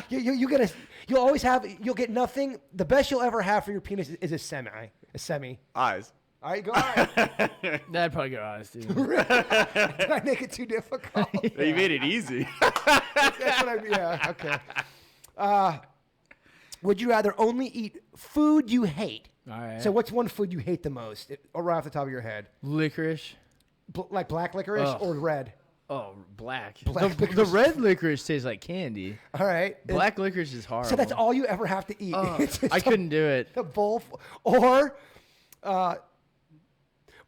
[SPEAKER 2] You'll always have, you'll get nothing. The best you'll ever have for your penis is a semi.
[SPEAKER 4] Eyes.
[SPEAKER 2] All right, go on.
[SPEAKER 3] That'd probably go honest, dude.
[SPEAKER 2] Did I make it too difficult?
[SPEAKER 4] You made it easy.
[SPEAKER 2] That's what I mean. Yeah, okay. Would you rather only eat food you hate?
[SPEAKER 3] All right.
[SPEAKER 2] So what's one food you hate the most, or right off the top of your head?
[SPEAKER 3] Licorice.
[SPEAKER 2] Like black licorice
[SPEAKER 3] Ugh.
[SPEAKER 2] or red?
[SPEAKER 3] Oh, black.
[SPEAKER 2] Black
[SPEAKER 3] the
[SPEAKER 2] licorice.
[SPEAKER 3] red licorice tastes like candy.
[SPEAKER 2] All right.
[SPEAKER 3] Black licorice is horrible.
[SPEAKER 2] So that's all you ever have to eat. It's just
[SPEAKER 3] I couldn't do it.
[SPEAKER 2] a bowl. Or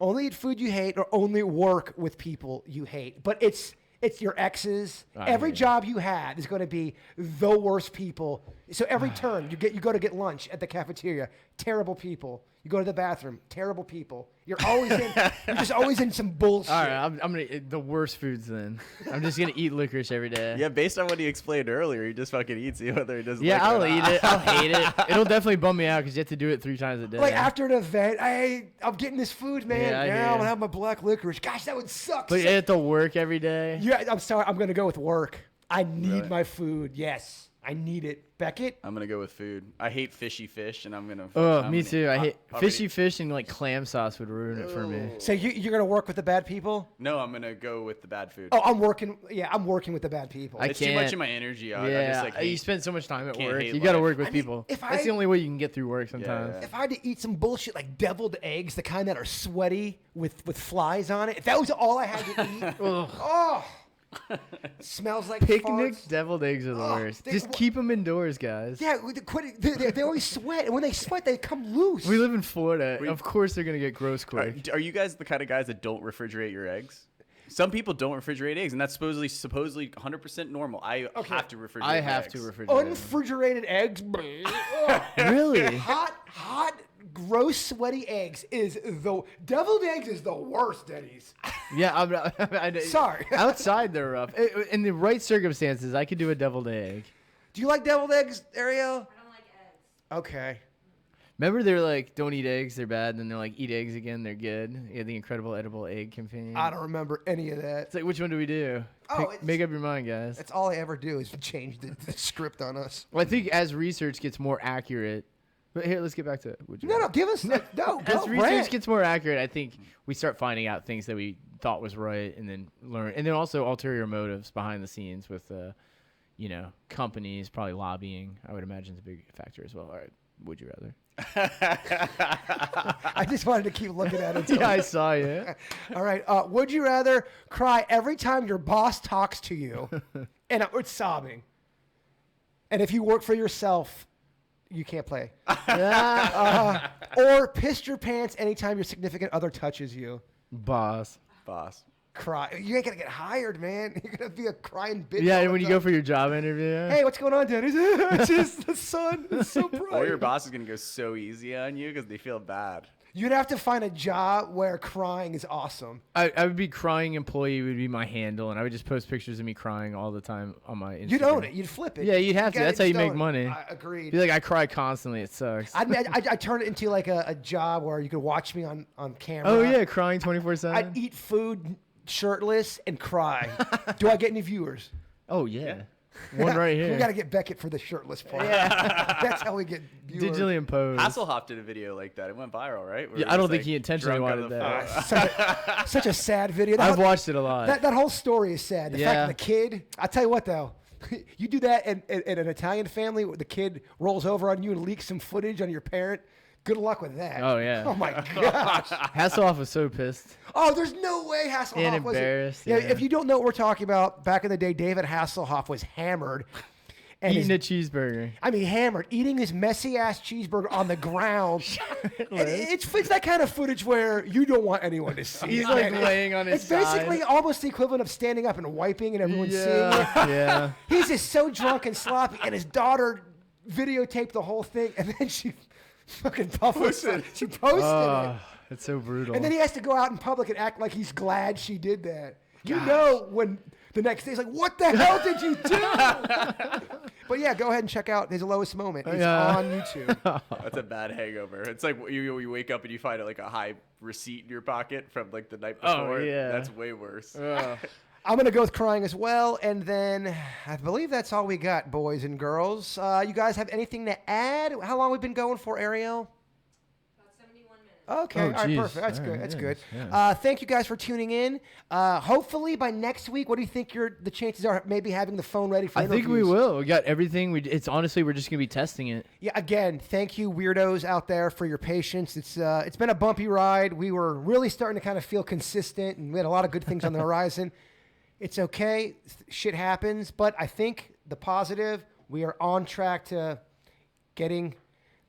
[SPEAKER 2] only eat food you hate or only work with people you hate. But it's your exes.
[SPEAKER 3] I
[SPEAKER 2] Every
[SPEAKER 3] hate it.
[SPEAKER 2] job you had is going to be the worst people. So every turn you go to get lunch at the cafeteria, terrible people. You go to the bathroom, terrible people. You're just always in some bullshit.
[SPEAKER 3] All right, I'm gonna eat the worst foods then. I'm just gonna eat licorice every day.
[SPEAKER 4] Yeah, based on what he explained earlier, he just fucking eats it whether he doesn't.
[SPEAKER 3] Yeah,
[SPEAKER 4] like it or
[SPEAKER 3] I'll
[SPEAKER 4] not.
[SPEAKER 3] eat it. I'll hate it. It'll definitely bum me out because you have to do it 3 times a day.
[SPEAKER 2] Like after an event, I'm getting this food, man.
[SPEAKER 3] Yeah, I hear
[SPEAKER 2] now I'm
[SPEAKER 3] ya.
[SPEAKER 2] gonna have my black licorice. Gosh, that would suck.
[SPEAKER 3] But you have to work every day.
[SPEAKER 2] Yeah, I'm sorry. I'm gonna go with work. I need
[SPEAKER 4] Really?
[SPEAKER 2] my food. Yes, I need it. Beckett.
[SPEAKER 4] I'm gonna go with food. I hate fishy fish, and I'm gonna.
[SPEAKER 3] Oh,
[SPEAKER 4] I'm
[SPEAKER 3] me
[SPEAKER 4] gonna-
[SPEAKER 3] too. I hate
[SPEAKER 4] already-
[SPEAKER 3] fishy fish and like clam sauce would ruin it for me.
[SPEAKER 2] So you're gonna work with the bad people?
[SPEAKER 4] No, I'm gonna go with the bad food.
[SPEAKER 2] Oh, I'm working. Yeah, I'm working with the bad people.
[SPEAKER 3] I
[SPEAKER 4] it's too much
[SPEAKER 3] can't.
[SPEAKER 4] of my energy. I
[SPEAKER 3] Yeah,
[SPEAKER 4] just, like,
[SPEAKER 3] you
[SPEAKER 4] hate-
[SPEAKER 3] spend so much time at
[SPEAKER 4] can't
[SPEAKER 3] work.
[SPEAKER 4] hate
[SPEAKER 3] You got to
[SPEAKER 4] life.
[SPEAKER 3] work with
[SPEAKER 2] I mean,
[SPEAKER 3] people.
[SPEAKER 2] if
[SPEAKER 3] That's
[SPEAKER 2] I-
[SPEAKER 3] the only way you can get through work sometimes.
[SPEAKER 4] yeah.
[SPEAKER 2] If I had to eat some bullshit like deviled eggs, the kind that are sweaty with flies on it, if that was all I had to eat,
[SPEAKER 3] Ugh.
[SPEAKER 2] oh, smells like
[SPEAKER 3] Picnic
[SPEAKER 2] farts.
[SPEAKER 3] deviled eggs are the
[SPEAKER 2] Oh,
[SPEAKER 3] worst.
[SPEAKER 2] they-
[SPEAKER 3] Just keep them indoors, guys.
[SPEAKER 2] Yeah, they always sweat, and when they sweat, they come loose.
[SPEAKER 3] We live in Florida. Of course, they're gonna get gross quick.
[SPEAKER 4] Are you guys the kind of guys that don't refrigerate your eggs? Some people don't refrigerate eggs, and that's supposedly 100% normal. I have to refrigerate.
[SPEAKER 3] I
[SPEAKER 4] my
[SPEAKER 3] have
[SPEAKER 4] eggs.
[SPEAKER 3] to refrigerate.
[SPEAKER 2] Unrefrigerated eggs. Ugh.
[SPEAKER 3] Really?
[SPEAKER 2] hot, gross, sweaty eggs is the deviled eggs is the worst, Denny's.
[SPEAKER 3] Yeah, I'm
[SPEAKER 2] Sorry.
[SPEAKER 3] Outside, they're rough. In the right circumstances, I could do a deviled egg.
[SPEAKER 2] Do you like deviled eggs, Ariel?
[SPEAKER 5] I don't like eggs.
[SPEAKER 2] Okay.
[SPEAKER 3] Remember, they're like, don't eat eggs, they're bad. And then they're like, eat eggs again, they're good. Yeah, the incredible edible egg campaign.
[SPEAKER 2] I don't remember any of that.
[SPEAKER 3] It's like, which one do we do?
[SPEAKER 2] Oh, it's-
[SPEAKER 3] Make up your mind, guys.
[SPEAKER 2] That's all I ever do is change the script on us.
[SPEAKER 3] Well, I think as research gets more accurate, but here, let's get back to it. Would you
[SPEAKER 2] No,
[SPEAKER 3] rather?
[SPEAKER 2] no, give us no.
[SPEAKER 3] As
[SPEAKER 2] Go,
[SPEAKER 3] research
[SPEAKER 2] rant.
[SPEAKER 3] gets more accurate, I think we start finding out things that we thought was right, and then learn, and then also ulterior motives behind the scenes with, companies probably lobbying. I would imagine is a big factor as well. All right, would you rather?
[SPEAKER 2] I just wanted to keep looking at it.
[SPEAKER 3] Yeah, I saw you.
[SPEAKER 2] All right. Would you rather cry every time your boss talks to you, and it's sobbing, and if you work for yourself, you can't play, or piss your pants anytime your significant other touches you?
[SPEAKER 3] Boss.
[SPEAKER 4] Boss.
[SPEAKER 2] Cry. You ain't gonna get hired, man. You're gonna be a crying bitch. all
[SPEAKER 3] Yeah,
[SPEAKER 2] the
[SPEAKER 3] when you
[SPEAKER 2] time.
[SPEAKER 3] go for your job interview.
[SPEAKER 2] Hey, what's going on, Daddy? It's just the sun. It's so bright.
[SPEAKER 4] Or your boss is gonna go so easy on you because they feel bad.
[SPEAKER 2] You'd have to find a job where crying is awesome.
[SPEAKER 3] I would be crying employee would be my handle, and I would just post pictures of me crying all the time on my Instagram.
[SPEAKER 2] You'd own it. You'd flip it.
[SPEAKER 3] Yeah, you'd have to.
[SPEAKER 2] gotta
[SPEAKER 3] That's how you
[SPEAKER 2] just
[SPEAKER 3] make
[SPEAKER 2] own it.
[SPEAKER 3] money.
[SPEAKER 2] I agreed.
[SPEAKER 3] Be like, I cry constantly. It sucks.
[SPEAKER 2] I'd turn it into like a job where you could watch me on camera.
[SPEAKER 3] Oh yeah, crying 24/7.
[SPEAKER 2] I'd eat food shirtless and cry. Do I get any viewers?
[SPEAKER 3] Oh yeah, one right here.
[SPEAKER 2] We got to get Beckett for the shirtless part. That's how we get viewers.
[SPEAKER 3] Digitally imposed.
[SPEAKER 4] Hasselhoff did a video like that. It went viral, right? Where
[SPEAKER 3] Yeah,
[SPEAKER 4] he
[SPEAKER 3] I don't
[SPEAKER 4] was,
[SPEAKER 3] think
[SPEAKER 4] like,
[SPEAKER 3] he intentionally
[SPEAKER 4] drunk on
[SPEAKER 3] wanted
[SPEAKER 4] the
[SPEAKER 3] that.
[SPEAKER 4] phone.
[SPEAKER 2] Such a sad video.
[SPEAKER 3] I've watched it a lot.
[SPEAKER 2] That whole story is sad. The fact
[SPEAKER 3] Yeah.
[SPEAKER 2] that the kid, I'll tell you what though, you do that in an Italian family where the kid rolls over on you and leaks some footage on your parent. Good luck with that.
[SPEAKER 3] Oh, yeah.
[SPEAKER 2] Oh my gosh.
[SPEAKER 3] Hasselhoff was so pissed.
[SPEAKER 2] Oh, there's no way Hasselhoff
[SPEAKER 3] And
[SPEAKER 2] wasn't.
[SPEAKER 3] embarrassed,
[SPEAKER 2] Yeah,
[SPEAKER 3] yeah.
[SPEAKER 2] if you don't know what we're talking about, back in the day, David Hasselhoff was hammered. And
[SPEAKER 3] Eating a
[SPEAKER 2] his,
[SPEAKER 3] cheeseburger.
[SPEAKER 2] hammered, eating this messy ass cheeseburger on the ground. And it's that kind of footage where you don't want anyone to see.
[SPEAKER 3] He's
[SPEAKER 2] it,
[SPEAKER 3] like
[SPEAKER 2] man.
[SPEAKER 3] laying on his
[SPEAKER 2] It's basically
[SPEAKER 3] side.
[SPEAKER 2] almost the equivalent of standing up and wiping and everyone seeing it.
[SPEAKER 3] Yeah.
[SPEAKER 2] He's just so drunk and sloppy, and his daughter videotaped the whole thing, and then she fucking posted it. She posted
[SPEAKER 3] Oh,
[SPEAKER 2] it.
[SPEAKER 3] it's so brutal.
[SPEAKER 2] And then he has to go out in public and act like he's glad she did that. You know when the next day he's like, what the hell did you do? But yeah, go ahead and check out his lowest moment. It's
[SPEAKER 3] Yeah.
[SPEAKER 2] on YouTube.
[SPEAKER 4] That's a bad hangover. It's like you wake up and you find like a high receipt in your pocket from like the night
[SPEAKER 3] Oh,
[SPEAKER 4] before.
[SPEAKER 3] yeah.
[SPEAKER 4] That's way worse.
[SPEAKER 2] I'm going to go with crying as well. And then I believe that's all we got, boys and girls. You guys have anything to add? How long we been going for, Ariel?
[SPEAKER 5] About 71 minutes.
[SPEAKER 2] Okay,
[SPEAKER 3] Oh,
[SPEAKER 2] all right,
[SPEAKER 3] geez.
[SPEAKER 2] perfect. That's
[SPEAKER 3] All
[SPEAKER 2] good.
[SPEAKER 3] right,
[SPEAKER 2] That's
[SPEAKER 3] yes,
[SPEAKER 2] good.
[SPEAKER 3] yeah.
[SPEAKER 2] Thank you guys for tuning in. Hopefully by next week, what do you think the chances are of maybe having the phone ready for
[SPEAKER 3] I
[SPEAKER 2] interviews?
[SPEAKER 3] think we will. We got everything. It's honestly, we're just gonna be testing it.
[SPEAKER 2] Yeah, again, thank you weirdos out there for your patience. It's been a bumpy ride. We were really starting to kind of feel consistent, and we had a lot of good things on the horizon. It's okay. Shit happens. But I think the positive, we are on track to getting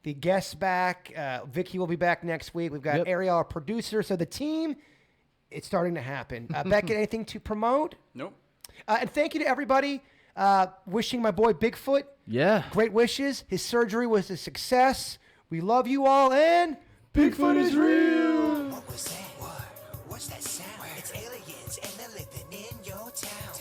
[SPEAKER 2] the guests back. Vicky will be back next week. We've got
[SPEAKER 3] Yep.
[SPEAKER 2] Ariel, our producer. So the team, it's starting to happen. Beckett, anything to promote?
[SPEAKER 4] Nope.
[SPEAKER 2] And thank you to everybody. Wishing my boy Bigfoot
[SPEAKER 3] Yeah.
[SPEAKER 2] Great wishes. His surgery was a success. We love you all, and
[SPEAKER 3] Bigfoot is real.
[SPEAKER 1] What was that? What? What's that sound? It's aliens and they're living in your town.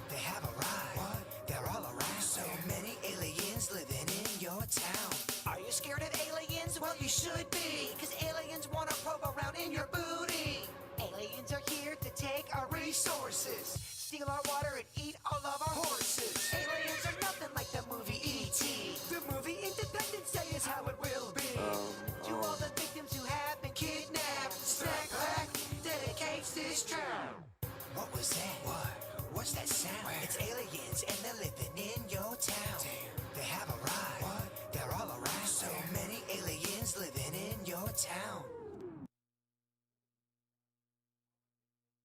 [SPEAKER 1] They have arrived. What? They're all around. So many aliens living in your town. Are you scared of aliens? Well, you should be. Cause aliens wanna probe around in your booty. Aliens are here to take our resources, steal our water and eat all of our horses. Aliens are nothing like the movie E.T. The movie Independence Day is how it will be. To all the victims who have been kidnapped, Snack Pack dedicates this track. What was that? What? What's that sound? It's aliens and they're living in your town.